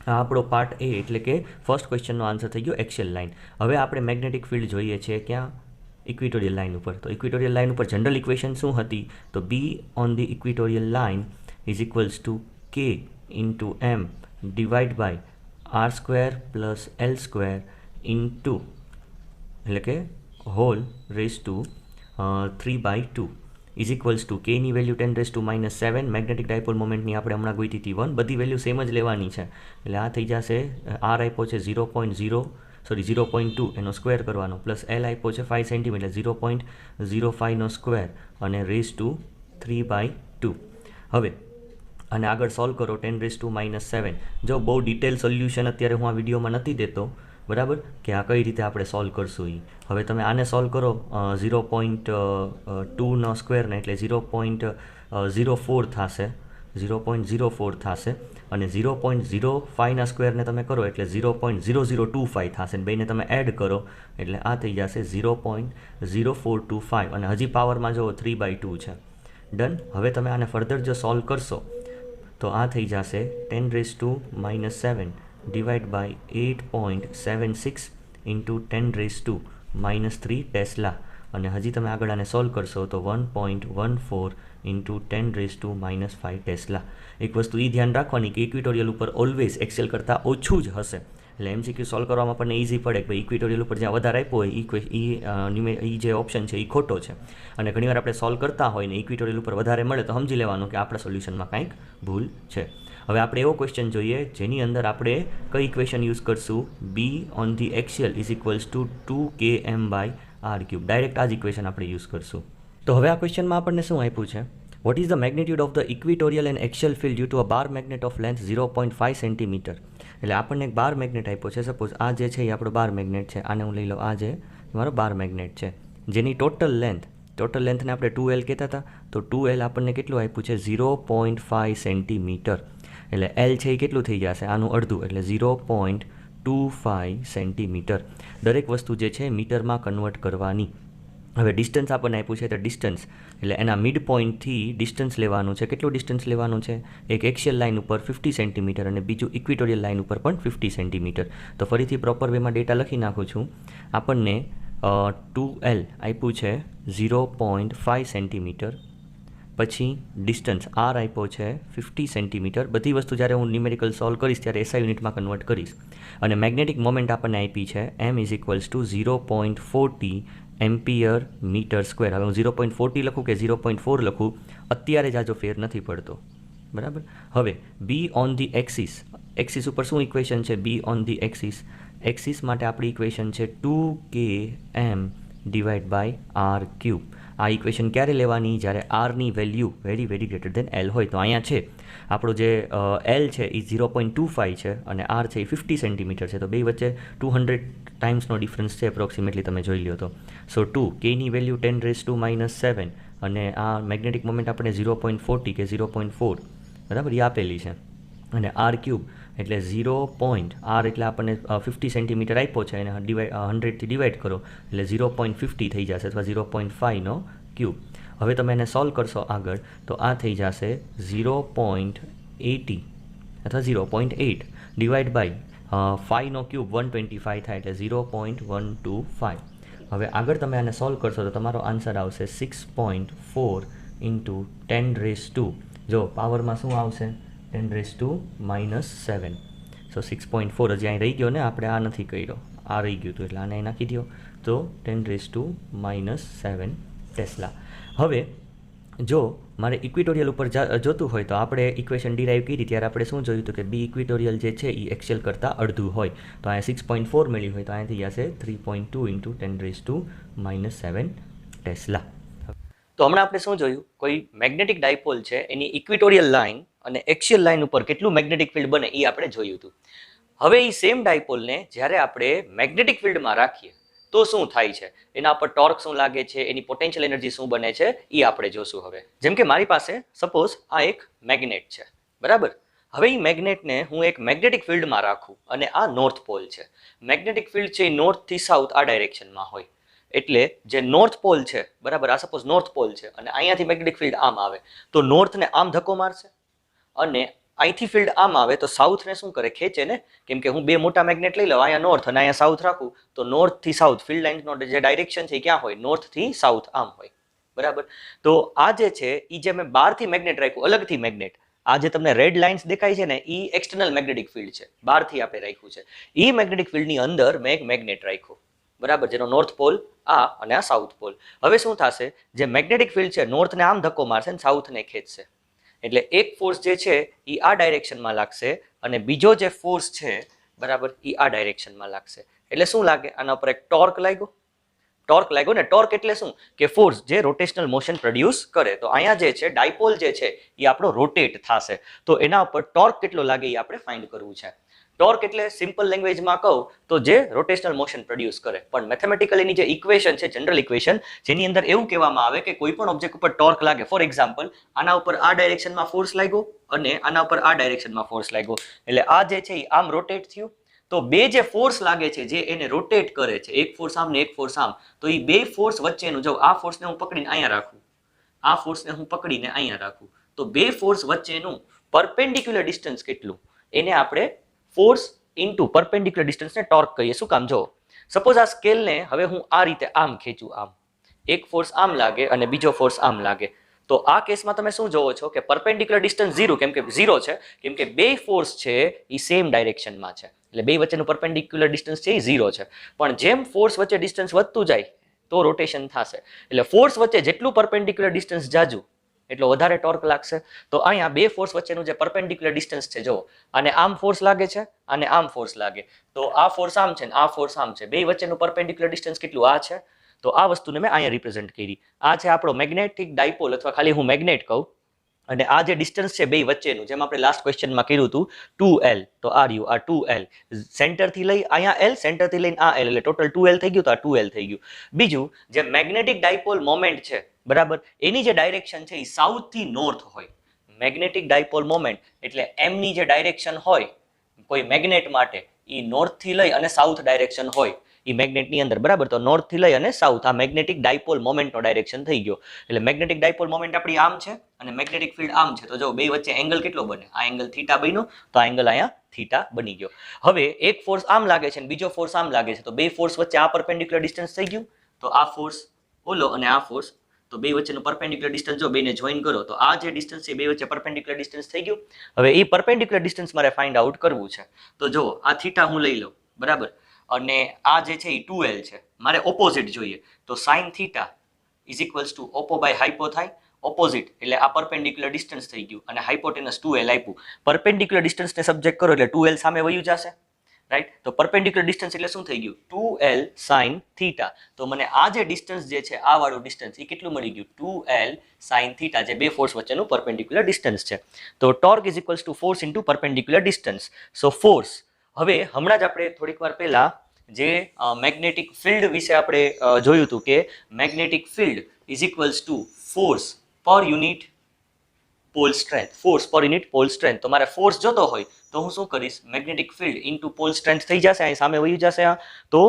આ આપણો પાર્ટ એ, એટલે કે ફર્સ્ટ ક્વેશ્ચનનો આન્સર થઈ ગયો એક્સિયલ લાઇન. હવે આપણે મેગ્નેટિક ફિલ્ડ જોઈએ છીએ ક્યાં? ઇક્વિટોરિયલ લાઇન ઉપર. તો ઇક્વિટોરિયલ લાઇન ઉપર જનરલ ઇક્વેશન શું હતી? તો B on the equatorial line is equals to K into M divide by R square plus L square into, એટલે કે whole raise to 3/2 is equals to કેની વેલ્યુ 10⁻⁻7. મેગ્નેટિક ડાયપોલ મોમેન્ટની આપણે હમણાં ગોઈતી હતી 1. બધી વેલ્યુ સેમ જ લેવાની છે. એટલે આ થઈ જશે, આર આપ્યો છે 0.2 એનો સ્ક્વેર કરવાનો, પ્લસ એલ આપ્યો છે 5 સેન્ટીમીટર 0.05નો સ્ક્વેર અને રેઝ ટુ 3/2. હવે અને આગળ સોલ્વ કરો 10⁻⁻7. જો બહુ ડિટેલ સોલ્યુશન અત્યારે હું આ વિડીયોમાં નથી દેતો, બરાબર, કે આ કઈ રીતે આપણે સોલ્વ કરશું એ. હવે તમે આને સોલ્વ કરો 0.2નો સ્ક્વેરને, એટલે 0.04 થશે, 0.04 થશે. અને 0.05ના સ્ક્વેરને તમે કરો એટલે 0.0025 થશે. બેને તમે એડ કરો એટલે આ થઈ જશે 0.0425. અને હજી પાવરમાં જો 3/2 છે. ડન. હવે તમે આને ફર્ધર જો સોલ્વ કરશો તો આ થઈ જશે 10⁻⁻7 ડિવાઈડ બાય 8.76 ઇન્ટુ 10⁻⁻3 ટેસ્લા. અને હજી તમે આગળ આને સોલ્વ કરશો તો 1.14 ઇન્ટુ 10⁻⁻5 ટેસ્લા. એક વસ્તુ એ ધ્યાન રાખવાની કે ઇક્વિટોરિયલ ઉપર ઓલવેઝ એક્સેલ કરતાં ઓછું જ હશે. એટલે એમસીક્યુ સોલ્વ કરવામાં આપણને ઇઝી પડે કે ભાઈ ઇક્વિટોરિયલ ઉપર જ્યાં વધારે આપ્યો હોય એ જે ઓપ્શન છે એ ખોટો છે. અને ઘણીવાર આપણે સોલ્વ કરતા હોય ને ઇક્વિટોરિયલ ઉપર વધારે મળે તો સમજી લેવાનું કે આપણા સોલ્યુશનમાં કંઈક ભૂલ છે. હવે આપણે એવો ક્વેશ્ચન જોઈએ જેની અંદર આપણે કઈ ઇક્વેશન યુઝ કરશું? બી on the axial is equals two 2km/r³. Direct આ જ ઇક્વેશન આપણે યુઝ કરશું. તો હવે આ ક્વેશ્ચનમાં આપણને શું આપ્યું છે? What is the magnitude of the equatorial and axial field due to a bar magnet of length 0.5 centimetre. એટલે આપણને એક બાર મેગ્નેટ આપ્યો છે. સપોઝ આ જે છે એ આપણો બાર મેગ્નેટ છે. આને હું લઈ લઉં, આ જે મારો બાર મેગ્નેટ છે, જેની ટોટલ લેન્થને આપણે 2L કહેતા હતા. તો 2L આપણને કેટલું આપ્યું છે? 0.5 સેન્ટીમીટર. એટલે એલ છે એ કેટલું થઈ જશે? આનું અડધું, એટલે 0.25 સેન્ટીમીટર. દરેક વસ્તુ જે છે મીટરમાં કન્વર્ટ કરવાની. હવે ડિસ્ટન્સ આપણને આપ્યું છે, તો ડિસ્ટન્સ એટલે એના મિડ પોઈન્ટથી ડિસ્ટન્સ લેવાનું છે. કેટલું ડિસ્ટન્સ લેવાનું છે? એક એક્સિયલ લાઇન ઉપર 50 સેન્ટીમીટર અને બીજું ઇક્વિટોરિયલ લાઇન ઉપર પણ 50 સેન્ટીમીટર. તો ફરીથી પ્રોપર વેમાં ડેટા લખી નાખું છું. આપણને 2L આપ્યું છે 0.5 સેન્ટીમીટર. પછી ડિસ્ટન્સ આર આપ્યો છે 50 સેન્ટીમીટર. બધી વસ્તુ જ્યારે હું ન્યુમેરિકલ સોલ્વ કરીશ ત્યારે એસઆઈ યુનિટમાં કન્વર્ટ કરીશ. અને મેગ્નેટિક મોમેન્ટ આપણને આપી છે m is equals to 0.40 ampere metre square. હવે હું 0.40 લખું કે 0.4 લખું અત્યારે જ આજો ફેર નથી પડતો, બરાબર. હવે બી ઓન ધી એક્સિસ ઉપર શું ઇક્વેશન છે? બી ઓન ધી એક્સિસ માટે આપણી ઇક્વેશન છે 2km ડિવાઈડ બાય r³. આ ઇક્વેશન ક્યારે લેવાની? જ્યારે આરની value very very greater than L હોય. તો અહીંયા છે આપણો જે એલ છે એ 0.25 છે અને આર છે એ 50 સેન્ટીમીટર છે. તો બે વચ્ચે 200 ટાઈમ્સનો ડિફરન્સ છે એપ્રોક્સિમેટલી, તમે જોઈ લો તો. સો 2 કેની વેલ્યુ 10⁻⁻7 અને આ મેગ્નેટિક મોમેન્ટ આપણે 0.40 કે 0.4, બરાબર, એ આપેલી છે. અને r³ એટલે 0. એટલે આપણને 50 સેન્ટીમીટર આપ્યો છે અને 100થી ડિવાઈડ કરો એટલે 0.50 થઈ જશે, અથવા 0.5નો ક્યુબ. હવે તમે એને સોલ્વ કરશો આગળ તો આ થઈ જશે 0.80 અથવા 0.8 ડિવાઈડ બાય 5નો ક્યુબ 125 થાય એટલે 0.125. હવે આગળ તમે આને સોલ્વ કરશો તો તમારો આન્સર આવશે 6.4 ઇન્ટુ 10⁻². જો પાવરમાં શું આવશે? 10⁻⁻7. સો 6.4 હજી અહીં રહી ગયો ને, આપણે આ નથી કર્યો, આ રહી ગયું હતું એટલે આને અહીં નાખી દો. તો 10⁻⁻7 ટેસ્લા. હવે જો મારે ઇક્વિટોરિયલ ઉપર જોતું હોય તો આપણે ઇક્વેશન ડિરાઈવ કરી ત્યારે આપણે શું જોયું હતું કે બી ઇક્વિટોરિયલ જે છે એ એક્સિયલ કરતાં અડધું હોય. તો અહીંયા 6.4 મળ્યું હોય તો અહીંથી જશે 3.2 ઇન્ટુ 10⁻⁻7 ટેસ્લા. તો હમણાં આપણે શું જોયું? કોઈ મેગ્નેટિક ડાયપોલ છે એની ઇક્વિટોરિયલ લાઇન અને એક્સિયલ લાઇન ઉપર કેટલું મેગ્નેટિક ફિલ્ડ બને એ આપણે જોયું હતું. હવે એ સેમ ડાયપોલને જ્યારે આપણે મેગ્નેટિક ફિલ્ડમાં રાખીએ તો શું થાય છે? એના પર ટોર્ક શું લાગે છે? એની પોટેન્શિયલ એનર્જી શું બને છે? એ આપણે જોશું. હવે જેમ કે મારી પાસે સપોઝ આ એક મેગ્નેટ છે, બરાબર. હવે એ મેગ્નેટને હું એક મેગ્નેટિક ફિલ્ડમાં રાખું અને આ નોર્થ પોલ છે. મેગ્નેટિક ફિલ્ડ છે એ નોર્થથી સાઉથ આ ડાયરેક્શનમાં હોય. એટલે જે નોર્થ પોલ છે, બરાબર, આ સપોઝ નોર્થ પોલ છે અને અહીંયાથી મેગ્નેટિક ફિલ્ડ આમ આવે તો નોર્થને આમ ધક્કો મારશે અને અહીંથી ફિલ્ડ આમ આવે તો સાઉથને શું કરે, ખેંચે ને. કેમ કે હું બે મોટા મેગ્નેટ લઈ લઉં, અહીંયા નોર્થ અને અહીંયા સાઉથ રાખું તો નોર્થથી સાઉથ ફિલ્ડ લાઇન્સનો જે ડાયરેક્શન છે એ ક્યાં હોય, નોર્થથી સાઉથ આમ હોય, બરાબર. તો આ જે છે એ જે મેં બહારથી મેગ્નેટ રાખ્યું, અલગથી મેગ્નેટ, આ જે તમને રેડ લાઇન્સ દેખાય છે ને એ એક્સટર્નલ મેગ્નેટિક ફિલ્ડ છે, બહારથી આપણે રાખ્યું છે. એ મેગ્નેટિક ફિલ્ડની અંદર મેં એક મેગ્નેટ રાખ્યું, બરાબર, જેનો નોર્થ પોલ આ અને આ સાઉથ પોલ. હવે શું થશે, જે મેગ્નેટિક ફિલ્ડ છે નોર્થને આમ ધક્કો મારશે ને સાઉથને ખેંચશે. એટલે એક ફોર્સ જે છે એ આ ડાયરેક્શનમાં લાગશે અને બીજો જે ફોર્સ છે, બરાબર, એ આ ડાયરેક્શનમાં લાગશે. એટલે શું લાગે, આના ઉપર એક ટોર્ક લાગ્યો. ટોર્ક લાગ્યો ને. ટોર્ક એટલે શું કે ફોર્સ જે રોટેશનલ મોશન પ્રોડ્યુસ કરે. તો અહીંયા જે છે ડાયપોલ જે છે એ આપણો રોટેટ થશે. તો એના ઉપર ટોર્ક કેટલો લાગે એ આપણે ફાઇન્ડ કરવું છે. ટોર્ક એટલે સિમ્પલ લેંગ્વેજમાં કહું તો જે રોટેશનલ મોશન પ્રોડ્યુસ કરે. પણ મેથેમેટિકલીની જે ઇક્વેશન છે, જનરલ ઇક્વેશન, જેની અંદર એવું કહેવામાં આવે કે કોઈ પણ ઓબ્જેક્ટ ઉપર ટોર્ક લાગે, ફોર એક્ઝામ્પલ આના ઉપર આ ડાયરેક્શનમાં ફોર્સ લાગ્યો અને આના ઉપર આ ડાયરેક્શનમાં ફોર્સ લાગ્યો, એટલે આ જે છે એ આમ રોટેટ થયું. તો બે જે ફોર્સ લાગે છે જે એને રોટેટ કરે છે, એક ફોર્સ આમ ને એક ફોર્સ આમ, તો એ બે ફોર્સ વચ્ચેનું, જો આ ફોર્સને હું પકડીને અહીંયા રાખું, આ ફોર્સને હું પકડીને અહીંયા રાખું, તો બે ફોર્સ વચ્ચેનું પરપેન્ડિક્યુલર ડિસ્ટન્સ કેટલું, એને આપણે ફોર્સ ઇન્ટુ પરપેન્ડિક્યુલર ડિસ્ટન્સને ટોર્ક કહીએ. શું કામ, જો સપોઝ આ સ્કેલને હવે હું આ રીતે આમ ખેંચું, આમ એક ફોર્સ આમ લાગે અને બીજો ફોર્સ આમ લાગે, તો આ કેસમાં તમે શું જોવો છો કે પરપેન્ડિક્યુલર ડિસ્ટન્સ ઝીરો, કેમ કે ઝીરો છે, કેમ કે બે ફોર્સ છે એ સેમ ડાયરેક્શનમાં છે, એટલે બે વચ્ચેનું પરપેન્ડિક્યુલર ડિસ્ટન્સ છે એ ઝીરો છે. પણ જેમ ફોર્સ વચ્ચે ડિસ્ટન્સ વધતું જાય તો રોટેશન થશે. એટલે ફોર્સ વચ્ચે જેટલું પરપેન્ડિક્યુલર ડિસ્ટન્સ જાજુ એટલો વધારે ટોર્ક લાગશે. તો અહીંયા બે ફોર્સ વચ્ચેનું જે પરપેન્ડિક્યુલર ડિસ્ટન્સ છે, જો આને આમ ફોર્સ લાગે છે અને આમ ફોર્સ લાગે, તો આ ફોર્સ આમ છે ને આ ફોર્સ આમ છે, બે વચ્ચેનું પરપેન્ડિક્યુલર ડિસ્ટન્સ કેટલું, આ છે. તો આ વસ્તુને મેં અહીંયા રિપ્રેઝેન્ટ કરી. આ છે આપણો મેગ્નેટિક ડાયપોલ, અથવા ખાલી હું મેગ્નેટ કહું. અને આ જે ડિસ્ટન્સ છે બે વચ્ચેનું, જેમ આપણે લાસ્ટ ક્વેશ્ચનમાં કર્યું હતું 2L, તો આ રહ્યું આ 2L, સેન્ટરથી લઈ અહીંયા L, સેન્ટરથી લઈને આ L, એટલે ટોટલ 2L થઈ ગયું, તો આ 2L થઈ ગયું. બીજું, જે મેગ્નેટિક ડાયપોલ મોમેન્ટ છે, બરાબર, એની જે ડાયરેક્શન છે એ સાઉથથી નોર્થ હોય. મેગ્નેટિક ડાયપોલ મોમેન્ટ એટલે એમની જે ડાયરેક્શન હોય કોઈ મેગ્નેટ માટે એ નોર્થથી લઈ અને સાઉથ ડાયરેક્શન હોય એ મેગ્નેટની અંદર, બરાબર. તો નોર્થથી લઈ અને સાઉથ આ મેગ્નેટિક ડાયપોલ મોમેન્ટનો ડાયરેક્શન થઈ ગયો. એટલે મેગ્નેટિક ડાયપોલ મોમેન્ટ આપણી આમ છે અને મેગ્નેટિક ફિલ્ડ આમ છે. તો જો બે વચ્ચે એંગલ કેટલો બને, આ એંગલ થીટા બન્યો, તો આ એંગલ અહીંયા થીટા બની ગયો. હવે એક ફોર્સ આમ લાગે છે અને બીજો ફોર્સ આમ લાગે છે, તો બે ફોર્સ વચ્ચે આ પરપેન્ડિક્યુલર ડિસ્ટન્સ થઈ ગયું, તો આ ફોર્સ ઓલો અને આ ફોર્સ, તો બે વચ્ચેનું પરપેન્ડિક્યુલર ડિસ્ટન્સ જો બેને જોઈન કરો તો આ જે ડિસ્ટન્સ છે બે વચ્ચે પરપેન્ડિક્યુલર ડિસ્ટન્સ થઈ ગયું. હવે એ પરપેન્ડિક્યુલર ડિસ્ટન્સ મારે ફાઇન્ડ આઉટ કરવું છે. તો જો આ થીટા હું લઈ લઉં, બરાબર, અને આ જે છે એ 2L છે, મારે ઓપોઝિટ જોઈએ, તો sine theta is equals to oppo by hypo થાય. ઓપોઝિટ એટલે આ પરપેન્ડિક્યુલર ડિસ્ટન્સ થઈ ગયું અને હાઇપોટેનસ 2L આપ્યું. પરપેન્ડિક્યુલર ડિસ્ટન્સને સબ્જેક્ટ કરો એટલે 2L સામે વયું જશે, રાઈટ. તો પરપેન્ડિક્યુલર ડિસ્ટન્સ એટલે શું થઈ ગયું, 2L સાઇન થીટા. તો મને આ જે ડિસ્ટન્સ જે છે આ વાળું ડિસ્ટન્સ એ કેટલું મળી ગયું, 2L સાઇન થીટા, જે બે ફોર્સ વચ્ચેનું પરપેન્ડિક્યુલર ડિસ્ટન્સ છે. તો torque is equals to force into perpendicular distance. So force, હવે હમણાં જ આપણે થોડીક વાર પહેલા જે મેગ્નેટિક ફિલ્ડ વિશે આપણે જોયું હતું કે magnetic field is equals to force per unit pole strength. Force per unit pole strength. તો મારે ફોર્સ જોતો હોય તો હું શું કરીશ, magnetic field into pole strength થઈ જશે, અહીં સામે વહી જશે આ, તો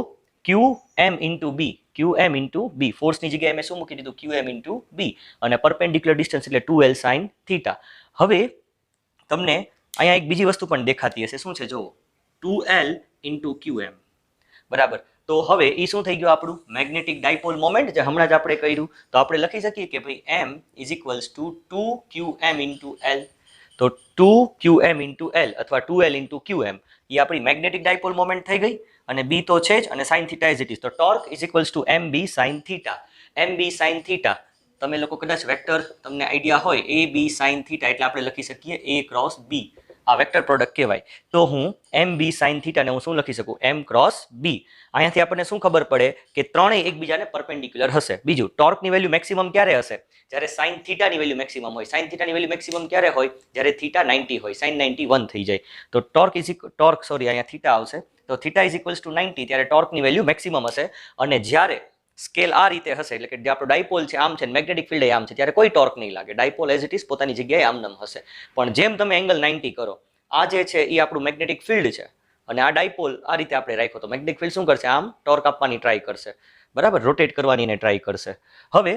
QM into B, QM into B, ફોર્સની જગ્યાએ મેં શું મૂકી દીધું, QM ઇન્ટુ B, અને પરપેન્ડિક્યુલર ડિસ્ટન્સ એટલે 2L સાઇન થીટા. હવે તમને અહીંયા એક બીજી વસ્તુ પણ દેખાતી હશે, શું છે જુઓ, 2L ઇન્ટુ QM, બરાબર. તો હવે એ શું થઈ ગયું આપણું મેગ્નેટિક ડાયપોલ મોમેન્ટ, જે હમણાં જ આપણે કર્યું. તો આપણે લખી શકીએ કે ભાઈ M is equals two 2QM into L. તો 2QM ઇન્ટુ L અથવા 2L ઇન્ટુ QM એ આપણી મેગ્નેટિક ડાયપોલ મોમેન્ટ થઈ ગઈ, અને B તો છે જ, અને sine theta as it is. તો torque is equals to MB sine theta. MB sine theta, તમે લોકો કદાચ વેક્ટર તમને આઈડિયા હોય, AB સાઇન થીટા એટલે આપણે લખી શકીએ A ક્રોસ B, આ વેક્ટર પ્રોડક્ટ કહેવાય. તો હું MB સાઇન થીટાને હું શું લખી શકું, M ક્રોસ B. અહીંયાથી આપણને શું ખબર પડે કે ત્રણેય એકબીજાને પરપેન્ડિક્યુલર હશે. બીજું, ટોર્કની વેલ્યુ મેક્સિમમ ક્યારે હશે, જ્યારે સાઇન થીટાની વેલ્યુ મેક્સિમમ હોય. સાઇન થીટાની વેલ્યુ મેક્સિમમ ક્યારે હોય, જ્યારે થીટા 90 હોય, સાઇન 91 થઈ જાય. તો અહીંયા થીટા આવશે, તો થીટા ઇઝ ઇક્વલ્સ ટુ 90, ત્યારે ટોર્કની વેલ્યુ મેક્સિમમ હશે. અને જ્યારે સ્કેલ આ રીતે હશે, એટલે કે જે આપણો ડાયપોલ છે આમ છે, મેગ્નેટિક ફિલ્ડ આમ છે, ત્યારે કોઈ ટોર્ક નહીં લાગે, ડાયપોલ એઝ ઇટ ઇઝ પોતાની જગ્યાએ આમનામ હશે. પણ જેમ તમે એંગલ 90 કરો આ જે છે એ આપણું મેગ્નેટિક ફિલ્ડ છે અને આ ડાયપોલ આ રીતે આપણે રાખ્યો તો મેગ્નેટિક ફિલ્ડ શું કરશે? આમ ટોર્ક આપવાની ટ્રાય કરશે, બરાબર, રોટેટ કરવાની એને ટ્રાય કરશે. હવે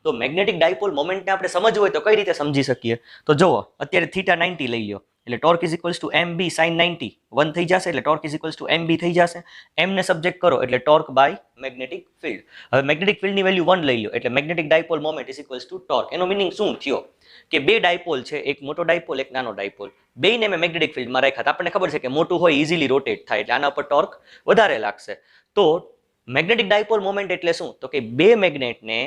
તો મેગ્નેટિક ડાયપોલ મોમેન્ટને આપણે સમજવું હોય તો કઈ રીતે સમજી શકીએ? તો જુઓ, અત્યારે થીટા 90 લઈ લો એટલે torque is equals to M B sine 90 1 થઈ જશે એટલે torque is equals to M B થઈ જશે. એમ ને સબ્જેક્ટ કરો એટલે ટોર્ક બાય મેગ્નેટિક ફિલ્ડ. હવે મેગ્નેટિક ફિલ્ડની વેલ્યુ 1 લઈ લો એટલે magnetic dipole moment is equals to torque. એનો મિનિંગ શું થયો કે બે ડાયપોલ છે, એક મોટો ડાયપોલ એક નાનો ડાયપોલ, બેયને મેં મેગ્નેટિક ફિલ્ડમાં રાખ્યા. આપણને ખબર છે કે મોટું હોય ઇઝીલી રોટેટ થાય એટલે આના પર ટોર્ક વધારે લાગશે. તો મેગ્નેટિક ડાયપોલ મોમેન્ટ એટલે શું? તો કે બે મેગ્નેટને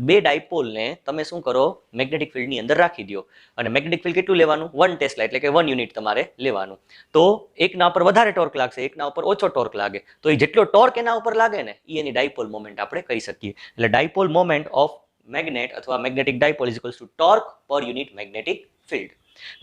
બે ડાયપોલને તમે શું કરો? મેગ્નેટિક ફિલ્ડની અંદર રાખી દો અને મેગ્નેટિક ફિલ્ડ કેટલું લેવાનું? 1 ટેસ્લા એટલે કે 1 યુનિટ તમારે લેવાનું. તો એકના ઉપર વધારે ટોર્ક લાગશે, એકના ઉપર ઓછો ટોર્ક લાગે, તો એ જેટલો ટોર્ક એના ઉપર લાગે ને એ એની ડાયપોલ મોમેન્ટ આપણે કહી શકીએ. એટલે ડાયપોલ મોમેન્ટ ઓફ મેગ્નેટ અથવા magnetic dipole is equals to torque per unit magnetic field.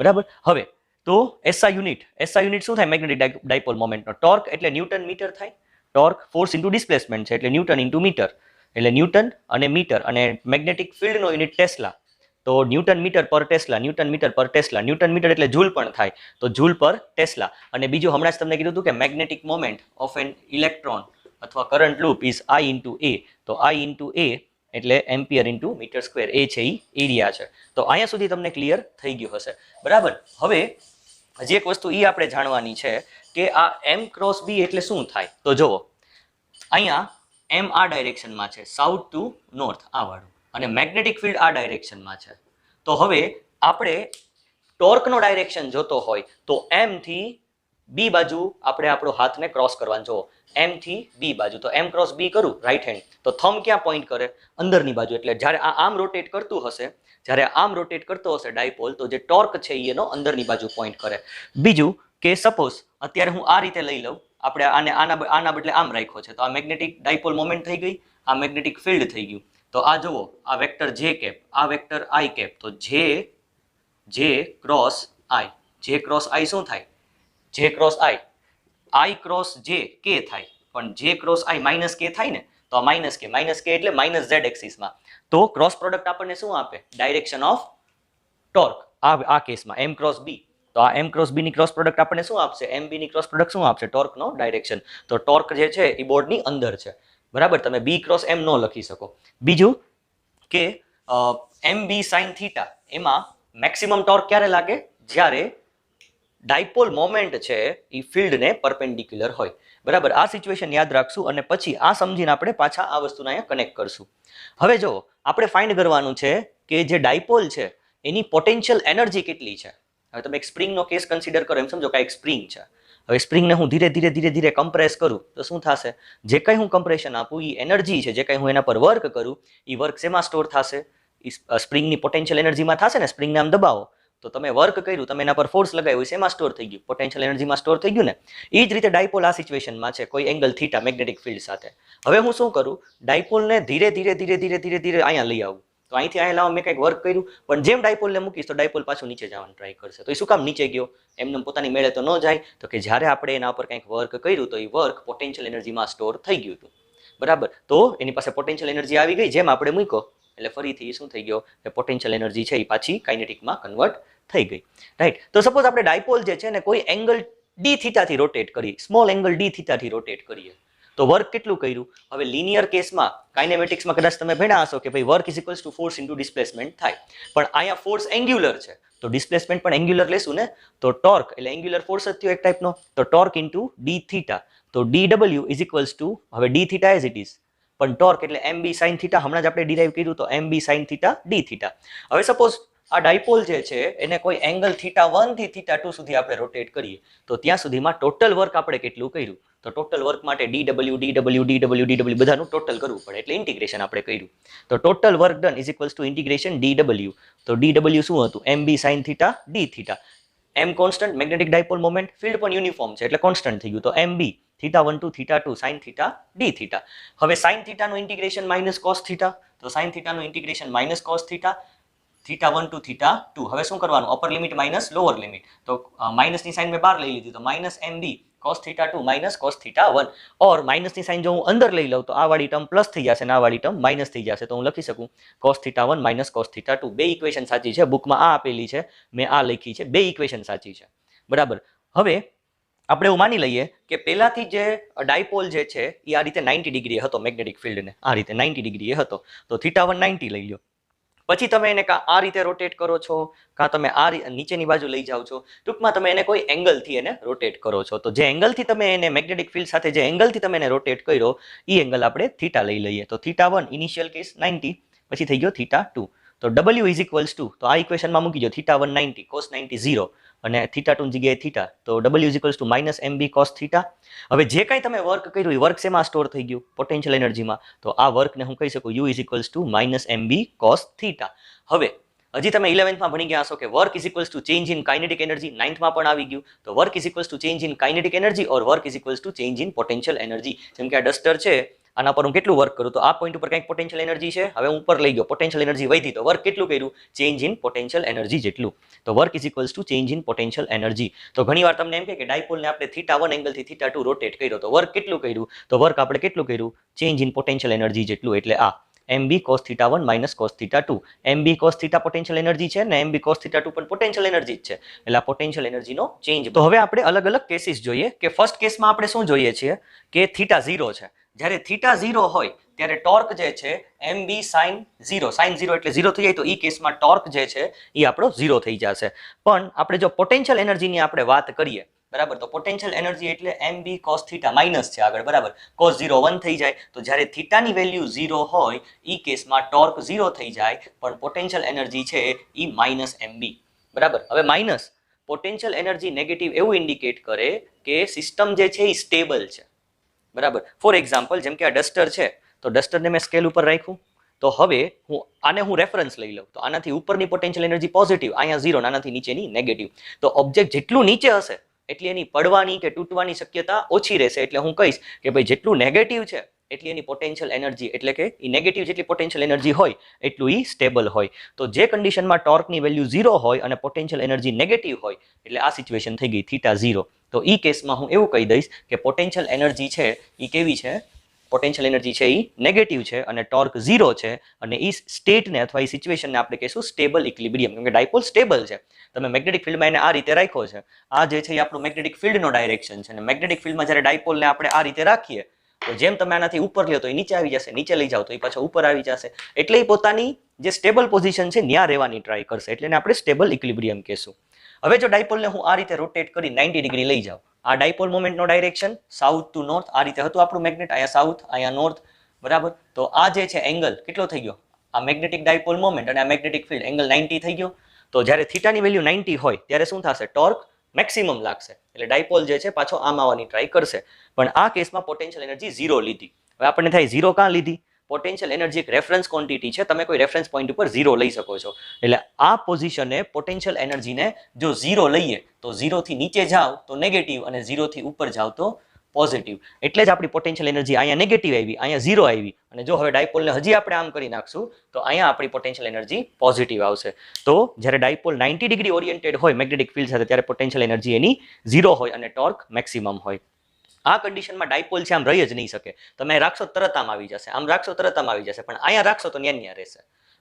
બરાબર. હવે તો એસઆઈ યુનિટ શું થાય મેગ્નેટિક ડાયપોલ મોમેન્ટનો? ટોર્ક એટલે ન્યૂટન મીટર થાય. ટોર્ક ફોર્સ ઇન્ટુ ડિસ્પ્લેસમેન્ટ છે એટલે ન્યૂટન ઇન્ટુ મીટર, એટલે ન્યૂટન અને મીટર, અને મેગ્નેટિક ફિલ્ડનો યુનિટ ટેસ્લા, તો newton metre per tesla, newton metre per tesla. Newton metre એટલે જૂલ પણ થાય તો જૂલ પર ટેસ્લા. અને બીજું હમણાં જ તમને કીધું હતું કે magnetic moment of an electron અથવા current loop is I into A, તો આઈ ઇન્ટુ એ એટલે ampere into metre square, A છે એ એરિયા છે. તો અહીંયા સુધી તમને ક્લિયર થઈ ગયું હશે, બરાબર. હવે હજી એક વસ્તુ એ આપણે જાણવાની છે કે આ એમ ક્રોસ બી એટલે શું થાય? તો જુઓ, અહીંયા એમ આ ડાયરેક્શનમાં છે, સાઉથ ટુ નોર્થ આ વાળું, અને મેગ્નેટિક ફિલ્ડ આ ડાયરેક્શનમાં છે. તો હવે આપણે ટોર્કનો ડાયરેક્શન જોતો હોય તો એમ થી બી બાજુ આપણે આપણો હાથને ક્રોસ કરવાનો. જુઓ, એમ થી બી બાજુ, તો એમ ક્રોસ બી કરું રાઈટ હેન્ડ, તો થંબ ક્યાં પોઈન્ટ કરે? અંદરની બાજુ. એટલે જ્યારે આ આમ રોટેટ કરતું હશે, જ્યારે આમ રોટેટ કરતો હશે ડાયપોલ, તો જે ટોર્ક છે એનો અંદરની બાજુ પોઈન્ટ કરે. બીજું કે સપોઝ અત્યારે હું આ રીતે લઈ લઉં, આપણે આને આના બદલે આમ રાખ્યો છે, તો આ મેગ્નેટિક ડાયપોલ મોમેન્ટ થઈ ગઈ, આ મેગ્નેટિક ફિલ્ડ થઈ ગયું. તો આ જુઓ, આ વેક્ટર જે કેપ, આ વેક્ટર આઈ કેપ, તો જે ક્રોસ આઈ, જે ક્રોસ આઈ શું થાય? જે ક્રોસ આઈ ક્રોસ જે કે થાય, પણ જે ક્રોસ આઈ માઇનસ કે થાય ને, તો આ માઇનસ કે એટલે માઇનસ ઝેડ એક્સિસમાં. તો ક્રોસ પ્રોડક્ટ આપણને શું આપે? Direction of torque. આ કેસમાં એમ ક્રોસ બી, તો આ એમ ક્રોસ બી ની ક્રોસ પ્રોડક્ટ આપણને શું આપશે? એમ બી ની ક્રોસ પ્રોડક્ટ શું આપશે? ટોર્કનો ડાયરેક્શન. તો ટોર્ક જે છે એ બોર્ડની અંદર છે, બરાબર. તમે બી ક્રોસ એમ ન લખી શકો. બીજું કે એમ બી સાઇન થીટા, એમાં મેક્સિમમ ટોર્ક ક્યારે લાગે? જ્યારે ડાયપોલ મોમેન્ટ છે એ ફિલ્ડને પરપેન્ડિક્યુલર હોય, બરાબર. આ સિચ્યુએશન યાદ રાખશું અને પછી આ સમજીને આપણે પાછા આ વસ્તુને અહીંયા કનેક્ટ કરશું. હવે જો આપણે ફાઇન્ડ કરવાનું છે કે જે ડાયપોલ છે એની પોટેન્શિયલ એનર્જી કેટલી છે. હવે તમે એક સ્પ્રિંગનો કેસ કન્સિડર કરો, એમ સમજો કે એક સ્પ્રિંગ છે. હવે સ્પ્રિંગને હું ધીરે કમ્પ્રેસ કરું તો શું થશે? જે કંઈ હું કમ્પ્રેશન આપું એ એનર્જી છે, જે કંઈ હું એના પર વર્ક કરું એ વર્ક શેમાં સ્ટોર થશે? સ્પ્રિંગની પોટેન્શિયલ એનર્જીમાં થશે ને. સ્પ્રિંગને આમ દબાવો તો તમે વર્ક કર્યું, તમે એના પર ફોર્સ લગાવ્યું, શેમાં સ્ટોર થઈ ગયું? પોટેન્શિયલ એનર્જીમાં સ્ટોર થઈ ગયું ને. એ જ રીતે ડાયપોલ આ સિચ્યુએશનમાં છે, કોઈ એંગલ થીટા મેગ્નેટિક ફિલ્ડ સાથે. હવે હું શું કરું? ડાયપોલને ધીરે અહીંયા લઈ આવું. તો અહીંથી અહીંયા લાવો, મેં કંઈક વર્ક કર્યું, પણ જેમ ડાયપોલને મૂકીશ તો ડાયપોલ પાછું નીચે જવાનું ટ્રાય કરશે. તો એ શું કામ નીચે ગયો? એમને પોતાની મેળે તો ન જાય. તો કે જ્યારે આપણે એના ઉપર કંઈક વર્ક કર્યું તો એ વર્ક પોટેન્શિયલ એનર્જીમાં સ્ટોર થઈ ગયું હતું, બરાબર. તો એની પાસે પોટેન્શિયલ એનર્જી આવી ગઈ, જેમ આપણે મૂક્યો એટલે ફરીથી શું થઈ ગયો? એ પોટેન્શિયલ એનર્જી છે એ પાછી કાઇનેટિકમાં કન્વર્ટ થઈ ગઈ, રાઈટ. તો સપોઝ આપણે ડાયપોલ જે છે ને કોઈ એંગલ ડી થીટાથી રોટેટ કરી, સ્મોલ એંગલ ડી થીટાથી રોટેટ કરીએ તો વર્ક કેટલું કર્યું? હવે લિનિયર કેસમાં કાઇનેમેટિક્સમાં કદાચ તમે ભણ્યા હશો કે ભાઈ work is equals to force into displacement થાય, પણ અહીંયા ફોર્સ એંગ્યુલર છે તો ડિસ્પ્લેસમેન્ટ પણ એંગ્યુલર લેશું ને. તો ટોર્ક એટલે એંગ્યુલર ફોર્સ જ થયો એક ટાઈપનો, તો ટોર્ક ઇન્ટુ ડી થીટા, તો DW ઇઝ ઇક્વલ્સ ટુ, હવે D theta as it is, પણ ટોર્ક એટલે એમ બી સાઇન થીટા, હમણાં જ આપણે ડિરાઈવ કર્યું તો એમ B sine theta D theta. હવે સપોઝ આ ડાયપોલ જે છે એને કોઈ એંગલ θ1 થી θ2 સુધી આપણે રોટેટ કરીએ તો ત્યાં સુધીમાં ટોટલ વર્ક આપણે કેટલું કર્યું? તો ટોટલ વર્ક માટે DW બધાનું ટોટલ કરવું પડે, એટલે ઇન્ટિગ્રેશન આપણે કર્યું. તો total work done is equals two integration DW. તો DW શું હતું? MB sin θ d θ. M constant, magnetic dipole moment, field પણ યુનિફોર્મ છે એટલે કોન્સ્ટન્ટ થઈ ગયું. તો MB θ1 to θ2 sin θ d θ. હવે sin θ નું ઇન્ટિગ્રેશન માઇનસ cos θ, તો sin θ નું ઇન્ટિગ્રેશન માઇનસ cos θ, θ1 to θ2. હવે શું કરવાનું? Upper limit minus lower limit. તો માઇનસની સાઇન મેં બહાર લઈ લીધી, તો minus MB cos θ2 minus cos θ1. Or માઇનસની સાઇન જો હું અંદર લઈ લઉં તો આ વાળી ટર્મ પ્લસ થઈ જશે અને આ વાળી ટર્મ માઇનસ થઈ જશે. તો હું લખી શકું cos θ1 માઇનસ cos θ2. બે ઇક્વેશન સાચી છે, બુકમાં આ આપેલી છે, મેં આ લખી છે, બે ઇક્વેશન સાચી છે. બરાબર. હવે આપણે એવું માની લઈએ કે પહેલાથી જે ડાયપોલ જે છે એ આ રીતે 90 ડિગ્રી હતો મેગ્નેટિક ફિલ્ડને, આ રીતે 90 ડિગ્રી એ હતો, તો θ1 90 લઈ લો. પછી તમે એને કાં આ રીતે રોટેટ કરો છો, કાં તમે આ નીચેની બાજુ લઈ જાઓ છો, ટૂંકમાં તમે એને કોઈ એંગલથી એને રોટેટ કરો છો. તો જે એંગલથી તમે એને મેગ્નેટિક ફિલ્ડ સાથે જે એંગલથી તમે એને રોટેટ કર્યો એ એંગલ આપણે θ લઈ લઈએ. તો θ1 ઇનિશિયલ કેસ 90, પછી થઈ ગયો θ2. તો W ઇઝ ઇક્વલ્સ ટુ, તો આ ઇક્વેશનમાં મૂકી દો θ1 90 cos 90 0 અને θ2 ની જગ્યાએ θ, તો W is equals to -mb cos θ. હવે જે કાંઈ તમે વર્ક કર્યું એ વર્ક શેમાં સ્ટોર થઈ ગયું? પોટેન્શિયલ એનર્જીમાં. તો આ વર્કને હું કહી શકું U is equals to -mb cos θ. હવે હજી તમે 11th ભણી ગયા હશો કે work is equals to change in kinetic energy, 9th પણ આવી ગયું. તો work is equals to change in kinetic energy or work is equals to change in potential energy. જેમ કે આ ડસ્ટર છે, આના પર હું કેટલું વર્ક કરું, તો આ પોઈન્ટ ઉપર કંઈક પોટેન્શિયલ એનર્જી છે, હવે હું ઉપર લઈ ગયો, પોટેન્શિયલ એનર્જી વધી, તો વર્ક કેટલું કર્યું? ચેન્જ ઇન પોટેન્શિયલ એનર્જી જેટલું. તો work is equals to change in potential energy. તો ઘણીવાર તમને એમ કે ડાયપોલને આપણે θ1 એંગલથી θ2 રોટેટ કર્યો, તો વર્ક કેટલું કર્યું? તો વર્ક આપણે કેટલું કર્યું? ચેન્જ ઇન પોટેન્શિયલ એનર્જી જેટલું. એટલે આ mb cos θ1 minus cos θ2. mb cos θ potential energy છે ને mb cos θ2 પણ પોટેન્શિયલ એનર્જી જ છે, એટલે આ પોટેન્શિયલ એનર્જીનો ચેન્જ. તો હવે આપણે અલગ અલગ કેસીસ જોઈએ કે ફર્સ્ટ કેસમાં આપણે શું જોઈએ છીએ કે θ0 છે. જ્યારે θ0 હોય ત્યારે ટોર્ક જે છે mb sin 0, sin 0 એટલે 0 થઈ જાય, તો એ કેસમાં ટોર્ક જે છે એ આપણો 0 થઈ જશે. પણ આપણે જો પોટેન્શિયલ એનર્જીની આપણે વાત કરીએ, બરાબર, તો પોટેન્શિયલ એનર્જી એટલે mb cos θ માઇનસ છે આગળ, બરાબર, cos 0 1 થઈ જાય. તો જ્યારે θની વેલ્યુ 0 હોય એ કેસમાં ટોર્ક 0 થઈ જાય, પણ પોટેન્શિયલ એનર્જી છે એ -mb, બરાબર. હવે માઇનસ પોટેન્શિયલ એનર્જી નેગેટિવ એવું ઇન્ડિકેટ કરે કે સિસ્ટમ જે છે એ સ્ટેબલ છે, બરાબર. ફોર એક્ઝામ્પલ, જેમ કે આ ડસ્ટર છે, તો ડસ્ટરને મેં સ્કેલ ઉપર રાખ્યું, તો હવે હું રેફરન્સ લઈ લઉં, તો આનાથી ઉપરની પોટેન્શિયલ એનર્જી પોઝિટિવ, અહીંયા 0, આનાથી નીચેની નેગેટિવ. તો ઓબ્જેક્ટ જેટલું નીચે હશે એટલી એની પડવાની કે તૂટવાની શક્યતા ઓછી રહેશે. એટલે હું કહીશ કે ભાઈ જેટલું નેગેટિવ છે એટલી એની પોટેન્શિયલ એનર્જી, એટલે કે એ નેગેટિવ જેટલી પોટેન્શિયલ એનર્જી હોય એટલું એ સ્ટેબલ હોય. તો જે કન્ડિશનમાં ટોર્કની વેલ્યુ 0 હોય અને પોટેન્શિયલ એનર્જી નેગેટિવ હોય, એટલે આ સિચ્યુએશન થઈ ગઈ θ0. તો એ કેસમાં હું એવું કહી દઈશ કે પોટેન્શિયલ એનર્જી છે એ કેવી છે? પોટેન્શિયલ એનર્જી છે એ નેગેટિવ છે અને ટોર્ક 0 છે, અને એ સ્ટેટને અથવા એ સિચ્યુએશનને આપણે કહીશું સ્ટેબલ ઇક્વિલિબ્રિયમ. કેમ કે ડાયપોલ સ્ટેબલ છે, તમે મેગ્નેટિક ફિલ્ડમાં એને આ રીતે રાખ્યો છે, આ જે છે એ આપણું મેગ્નેટિક ફિલ્ડનો ડાયરેક્શન છે, અને મેગ્નેટિક ફિલ્ડમાં જ્યારે ડાયપોલને આપણે આ રીતે રાખીએ, તો જેમ તમે આનાથી ઉપર લ્યો તો એ નીચે આવી જશે, નીચે લઈ જાઓ તો એ પાછો ઉપર આવી જશે. એટલે એ પોતાની જે સ્ટેબલ પોઝિશન છે ત્યાં રહેવાની ટ્રાય કરશે, એટલે એને આપણે સ્ટેબલ ઇક્વિલિબ્રિયમ કહેશું. હવે જો ડાયપોલને હું આ રીતે રોટેટ કરી 90 ડિગ્રી લઈ જાઉં, આ ડાયપોલ મોમેન્ટનો ડાયરેક્શન સાઉથ ટુ નોર્થ, આ રીતે હતું આપણું મેગ્નેટ, અહીંયા સાઉથ, અહીંયા નોર્થ, બરાબર. તો આ જે છે એંગલ કેટલો થઈ ગયો? આ મેગ્નેટિક ડાયપોલ મોમેન્ટ અને આ મેગ્નેટિક ફિલ્ડ એંગલ 90 થઈ ગયો. તો જ્યારે θની વેલ્યુ 90 હોય ત્યારે શું થશે? ટોર્ક મેક્સિમમ લાગશે, એટલે ડાયપોલ જે છે પાછો આમ આવવાની ટ્રાય કરશે. પણ આ કેસમાં પોટેન્શિયલ એનર્જી 0 લીધી. હવે આપણને થાય 0 કાં લીધી? પોટેન્શિયલ એનર્જી એક રેફરન્સ ક્વોન્ટિટી છે, તમે કોઈ રેફરન્સ પોઈન્ટ ઉપર 0 લઈ શકો છો. એટલે આ પોઝિશને પોટેન્શિયલ એનર્જીને જો 0 લઈએ તો 0 થી નીચે જાઓ તો નેગેટિવ અને 0 થી ઉપર જાઓ તો પોઝિટિવ. એટલે જ આપણી પોટેન્શિયલ એનર્જી અહીંયા નેગેટિવ આવી, અહીંયા 0 આવી, અને જો હવે ડાયપોલને હજી આપણે આમ કરી નાખશું તો અહીંયા આપણી પોટેન્શિયલ એનર્જી પોઝિટિવ આવશે. તો જ્યારે ડાયપોલ 90 ડિગ્રી ઓરિએન્ટેડ હોય મેગ્નેટિક ફિલ્ડ સાથે, ત્યારે પોટેન્શિયલ એનર્જી એની 0 હોય અને ટોર્ક મેક્સિમમ હોય. આ કન્ડિશનમાં ડાયપોલ છે આમ રહી જ નહીં શકે, તમે રાખશો તરત આમ આવી જશે, આમ રાખશો તરત આમ આવી જશે, પણ અહીંયા રાખશો તો ન્યા રહેશે,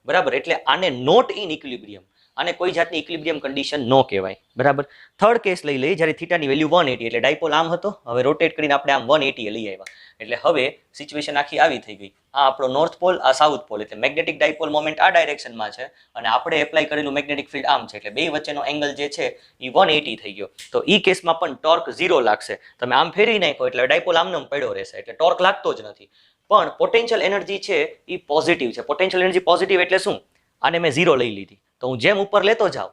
બરાબર. એટલે આને નોટ ઇન ઇક્વિલિબ્રિયમ, આને કોઈ જાતની ઇક્વિલિબ્રિયમ કન્ડિશન ન કહેવાય, બરાબર. થર્ડ કેસ લઈ લઈએ, જ્યારે થીટાની વેલ્યુ 180, એટલે ડાયપોલ આમ હતો, હવે રોટેટ કરીને આપણે આમ 180 લઈ આવ્યા, એટલે હવે સિચ્યુએશન આખી આવી થઈ ગઈ. આ આપણો નોર્થ પોલ, આ સાઉથ પોલ, એટલે મેગ્નેટિક ડાયપોલ મોમેન્ટ આ ડાયરેક્શનમાં છે અને આપણે એપ્લાય કરેલું મેગ્નેટિક ફિલ્ડ આમ છે, એટલે બે વચ્ચેનો એંગલ જે છે એ 180 થઈ ગયો. તો એ કેસમાં પણ ટોર્ક 0 લાગશે. તમે આમ ફેરવી નાખો એટલે ડાયપોલ આમનો પડ્યો રહેશે, એટલે ટોર્ક લાગતો જ નથી. પણ પોટેન્શિયલ એનર્જી છે એ પોઝિટિવ છે. પોટેન્શિયલ એનર્જી પોઝિટિવ એટલે શું? આને મેં 0 લઈ લીધી, તો હું જેમ ઉપર લેતો જાઉં,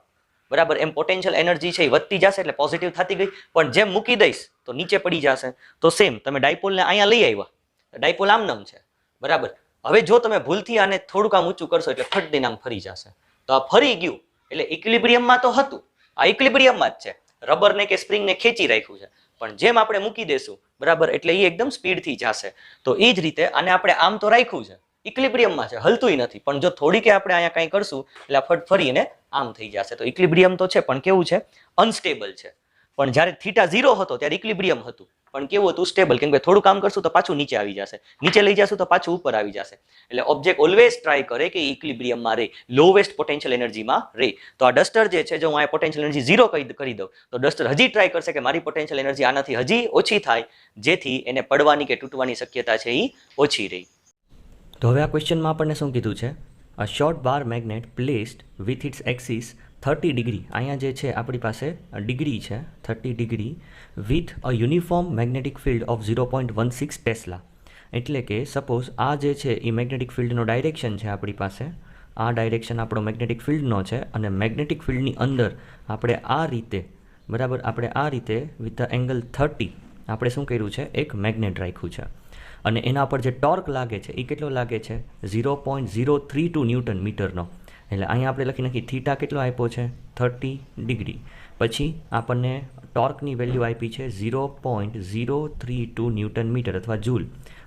બરાબર, એમ પોટેન્શિયલ એનર્જી છે એ વધતી જશે, એટલે પોઝિટિવ થતી ગઈ. પણ જેમ મૂકી દઈશ તો નીચે પડી જશે. તો સેમ તમે ડાયપોલને અહીંયા લઈ આવ્યા, ડાયપોલ આમનમ છે, બરાબર. હવે જો તમે ભૂલથી આને થોડુંક આમ ઊંચું કરશો એટલે ફટ દઈને આમ ફરી જશે. તો આ ફરી ગયું એટલે ઇક્વિલિબ્રિયમમાં તો હતું, આ ઇક્વિલિબ્રિયમમાં જ છે, રબરને કે સ્પ્રિંગને ખેંચી રાખ્યું છે. પણ જેમ આપણે મૂકી દેશું, બરાબર, એટલે એ એકદમ સ્પીડથી જશે. તો એ જ રીતે આને આપણે આમ તો રાખ્યું છે, ઇક્વિલિબ્રિયમમાં છે, હલતુંય નથી, પણ જો થોડીક આપણે અહીંયા કંઈ કરશું એટલે ફટ ફરીને આમ થઈ જશે. તો ઇક્વિલિબ્રિયમ તો છે પણ કેવું છે? અનસ્ટેબલ છે. પણ જ્યારે થીટા 0 હતો ત્યારે ઇક્વિલિબ્રિયમ હતું, પણ કેવું હતું? સ્ટેબલ. કેમ કે થોડું કામ કરશું તો પાછું નીચે આવી જશે, નીચે લઈ જશું તો પાછું ઉપર આવી જશે. એટલે ઓબ્જેક્ટ ઓલવેઝ ટ્રાય કરે કે ઇક્વિલિબ્રિયમમાં રહે, લોવેસ્ટ પોટેન્શિયલ એનર્જીમાં રહે. તો આ ડસ્ટર જે છે, જો હું આ પોટેન્શિયલ એનર્જી 0 કરી દઉં તો ડસ્ટર હજી ટ્રાય કરશે કે મારી પોટેન્શિયલ એનર્જી આનાથી હજી ઓછી થાય, જેથી એને પડવાની કે તૂટવાની શક્યતા છે એ ઓછી રહી. તો હવે આ ક્વેશ્ચનમાં આપણને શું કીધું છે? અ short bar magnet placed with it's axis 30 degree, અહીંયા જે છે આપણી પાસે ડિગ્રી છે 30 degree, with a uniform magnetic field of 0.16 tesla. એટલે કે સપોઝ આ જે છે એ મેગ્નેટિક ફિલ્ડનો ડાયરેક્શન છે આપણી પાસે, આ ડાયરેક્શન આપણો મેગ્નેટિક ફિલ્ડનો છે, અને મેગ્નેટિક ફિલ્ડની અંદર આપણે આ રીતે, બરાબર, આપણે આ રીતે વિથ ધ એંગલ 30 આપણે શું કર્યું છે? એક મેગ્નેટ રાખ્યું છે. અને એના પર જે ટોર્ક લાગે છે એ કેટલો લાગે છે? 0.032 ન્યૂટન મીટરનો. એટલે અહીંયા આપણે લખી નાખી થીટા કેટલો આપ્યો છે? 30 ડિગ્રી. પછી આપણને ટોર્કની વેલ્યુ આપી છે 0.032 ન્યૂટન મીટર અથવા જૂલ,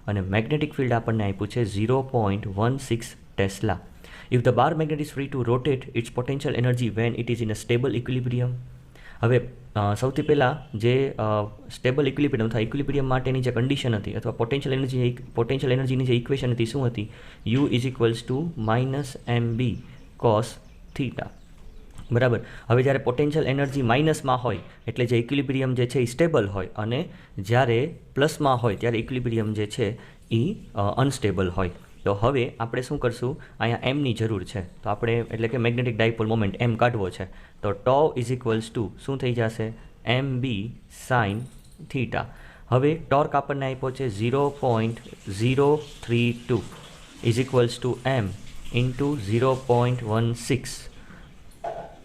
અને મેગ્નેટિક ફિલ્ડ આપણને આપ્યું છે 0.16 tesla. If the bar magnet is free to rotate its potential energy when it is in a stable equilibrium. હવે સૌથી પહેલાં જે સ્ટેબલ ઇક્વિલિબ્રિયમ અથવા ઇક્વિલિબ્રિયમ માટેની જે કન્ડિશન હતી અથવા પોટેન્શિયલ એનર્જીની જે ઇક્વેશન હતી શું હતી? You is equals to -mb cos theta. બરાબર. હવે જ્યારે પોટેન્શિયલ એનર્જી માઇનસમાં હોય એટલે જે ઇક્વિલિબ્રિયમ જે છે એ સ્ટેબલ હોય, અને જ્યારે પ્લસમાં હોય ત્યારે ઇક્વિલિબ્રિયમ જે છે એ અનસ્ટેબલ હોય. તો હવે આપણે શું કરશું? અહીંયા એમની જરૂર છે, તો આપણે એટલે કે મેગ્નેટિક ડાયપોલ મોમેન્ટ એમ કાઢવો છે. તો ટો ઇઝ ઇક્વલ્સ ટુ શું થઈ જશે? MB sine theta. હવે ટોર્ક આપણને આપ્યો છે 0.032 is equals two M into 0.16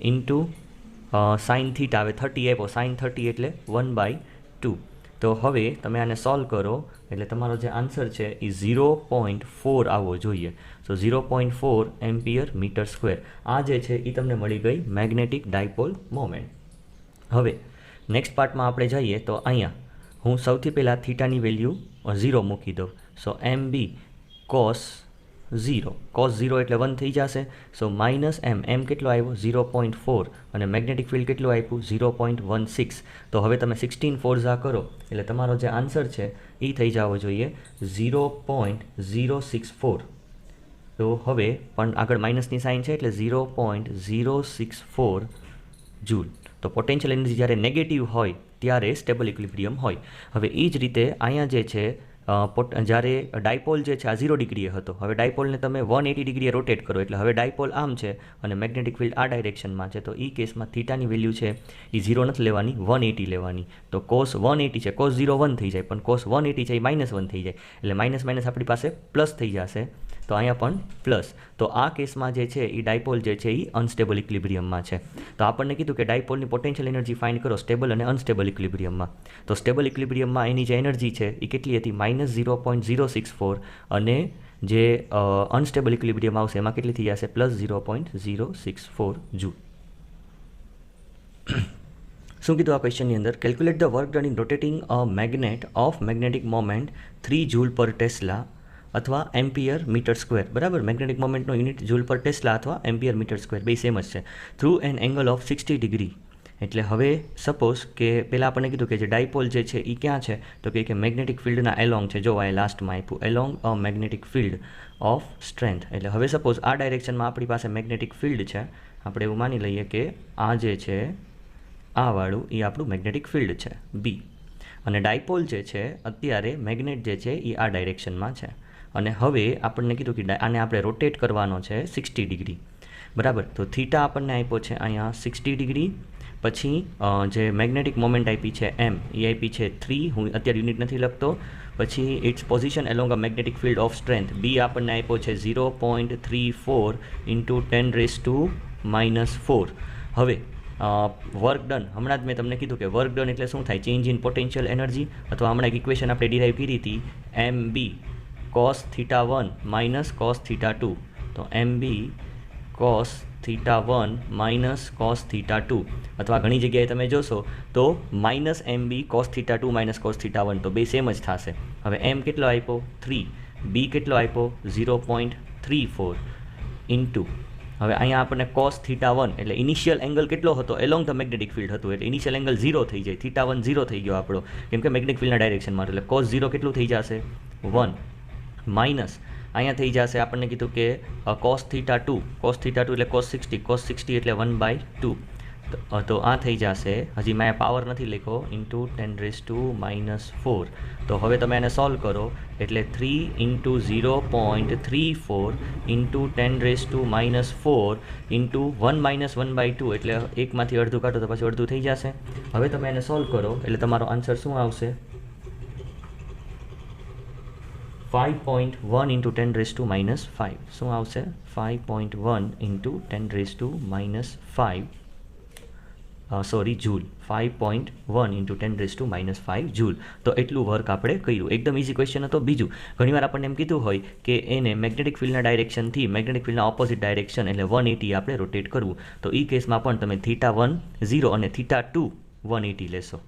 into sine theta. હવે 30 આપ્યો, સાઇન 30 એટલે 1/2. તો હવે તમે આને સોલ્વ કરો એટલે તમારો જે આન્સર છે એ 0.4 આવવો જોઈએ. સો 0.4 એમ્પિયર મીટર સ્ક્વેર. આ જે છે એ તમને મળી ગઈ મેગ્નેટિક ડાયપોલ મોમેન્ટ. હવે નેક્સ્ટ પાર્ટમાં આપણે જઈએ તો અહીંયા હું સૌથી પહેલાં થીટાની વેલ્યુ 0 મૂકી દઉં. સો MB cos 0, cos 0 એટલે 1 થઈ જશે. સો માઇનસ M કેટલો આવ્યો? 0.4, અને મેગ્નેટિક ફિલ્ડ કેટલું આપ્યું? 0.16. તો હવે તમે 16 4 કરો એટલે તમારો જે આન્સર છે એ થઈ જવો જોઈએ 0.064. તો હવે પણ આગળ માઇનસની સાઇન છે એટલે 0.064 જૂલ. તો પોટેન્શિયલ એનર્જી જ્યારે નેગેટિવ હોય ત્યારે સ્ટેબલ ઇક્વિલિબ્રિયમ હોય. હવે એ જ રીતે અહીંયા જે છે જ્યારે ડાયપોલ જે છે આ 0 ડિગ્રીએ હતો, હવે ડાયપોલને તમે 180 ડિગ્રીએ રોટેટ કરો એટલે હવે ડાયપોલ આમ છે અને મેગ્નેટિક ફિલ્ડ આ ડાયરેક્શનમાં છે. તો એ કેસમાં થીટાની વેલ્યુ છે એ 0 નથી લેવાની, 180 લેવાની. તો કોસ 180 છે, કોસ 0 1 થઈ જાય, પણ કોસ 180 છે એ -1 થઈ જાય, એટલે માઇનસ માઇનસ આપણી પાસે પ્લસ થઈ જશે. તો અહીંયા પણ પ્લસ. તો આ કેસમાં જે છે એ ડાયપોલ જે છે એ અનસ્ટેબલ ઇક્વિલિબ્રિયમમાં છે. તો આપણને કીધું કે ડાયપોલની પોટેન્શિયલ એનર્જી ફાઇન્ડ કરો સ્ટેબલ અને અનસ્ટેબલ ઇક્વિલિબ્રિયમમાં. તો સ્ટેબલ ઇક્વિલિબ્રિયમમાં એની જે એનર્જી છે એ કેટલી હતી? -0.064, અને જે અનસ્ટેબલ ઇક્વિલિબ્રિયમ આવશે એમાં કેટલી થઈ જશે? +0.064 જૂલ. શું કીધું આ ક્વેશ્ચનની અંદર? Calculate the work done in rotating a magnet of magnetic moment 3 joule per tesla અથવા એમ્પિયર મીટર સ્ક્વેર. બરાબર. મેગ્નેટિક મોમેન્ટનો યુનિટ જૂલ પર ટેસ્લા અથવા એમ્પિયર મીટર સ્ક્વેર, બે સેમ જ છે. Through an angle of 60 degree. એટલે હવે suppose કે પહેલાં આપણને કીધું કે જે ડાયપોલ જે છે એ ક્યાં છે? તો કે મેગ્નેટિક ફિલ્ડના એલોંગ છે. જો આ લાસ્ટમાં આપ્યું along a magnetic field of strength. એટલે હવે સપોઝ આ ડાયરેક્શનમાં આપણી પાસે મેગ્નેટિક ફિલ્ડ છે. આપણે એવું માની લઈએ કે આ જે છે આ વાળું એ આપણું મેગ્નેટિક ફિલ્ડ છે B, અને ડાયપોલ જે છે અત્યારે મેગ્નેટ જે છે એ આ ડાયરેક્શનમાં છે. અને હવે આપણને કીધું કે આને આપણે રોટેટ કરવાનો છે 60 ડિગ્રી. બરાબર. તો થીટા આપણને આપ્યો છે અહીંયા 60 ડિગ્રી. પછી જે મેગ્નેટિક મોમેન્ટ આપી છે M એ આપી છે 3, હું અત્યારે યુનિટ નથી લખતો. પછી its position along a magnetic field of strength B આપણને આપ્યો છે 0.34 ઇન્ટુ 10⁻⁻⁴. હવે વર્ક ડન, હમણાં જ મેં તમને કીધું કે વર્ક ડન એટલે શું થાય? ચેન્જ ઇન પોટેન્શિયલ એનર્જી, અથવા હમણાં એક ઇક્વેશન આપણે ડિરાઈવ કરી હતી MB cos θ1 minus cos θ2. તો MB cos θ1 minus cos θ2, અથવા ઘણી જગ્યાએ તમે જોશો તો -MB cos θ2 minus cos θ1, તો બે સેમ જ થશે. હવે M કેટલો આપ્યો? 3, B કેટલો આપ્યો? 0.34 ઇન્ટુ હવે અહીંયા આપણને cos θ1 એટલે ઇનિશિયલ એંગલ કેટલો હતો એલોંગ ધ મેગ્નેટિક ફિલ્ડ હતું એટલે ઇનિશિયલ એંગલ 0 થઈ જાય θ1 0 થઈ ગયો આપણો કેમ કે મેગ્નેટિક ફિલ્ડના ડાયરેક્શનમાં એટલે cos 0 કેટલું થઈ જશે 1 માઇનસ અહીંયા થઈ જશે આપણને કીધું કે cos θ2 એટલે cos 60 એટલે 1/2 તો આ થઈ જશે હજી મેં પાવર નથી લખ્યો ઇન્ટુ 10⁻⁴ તો હવે તમે એને સોલ્વ કરો એટલે 3 ઇન્ટુ 0.34 ઇન્ટુ 10⁻⁴ ઇન્ટુ 1 - 1/2 એટલે એકમાંથી અડધું કાઢો તો પછી અડધું થઈ જશે હવે તમે એને સોલ્વ કરો એટલે તમારો આન્સર શું આવશે 5.1 ઇન્ટુ 10⁻⁵ શું આવશે 5.1 ઇન્ટુ 10⁻⁵ જૂલ 5.1 ઇન્ટુ 10⁻⁵ જૂલ તો એટલું વર્ક આપણે કર્યું એકદમ ઇઝી ક્વેશ્ચન હતો બીજું ઘણીવાર આપણને એમ કીધું હોય કે એને મેગ્નેટિક ફિલ્ડના ડાયરેક્શનથી મેગ્નેટિક ફિલ્ડના ઓપોઝિટ ડાયરેક્શન એટલે 180 આપણે રોટેટ કરવું તો એ કેસમાં પણ તમે θ1 0 અને θ2 180 લેશો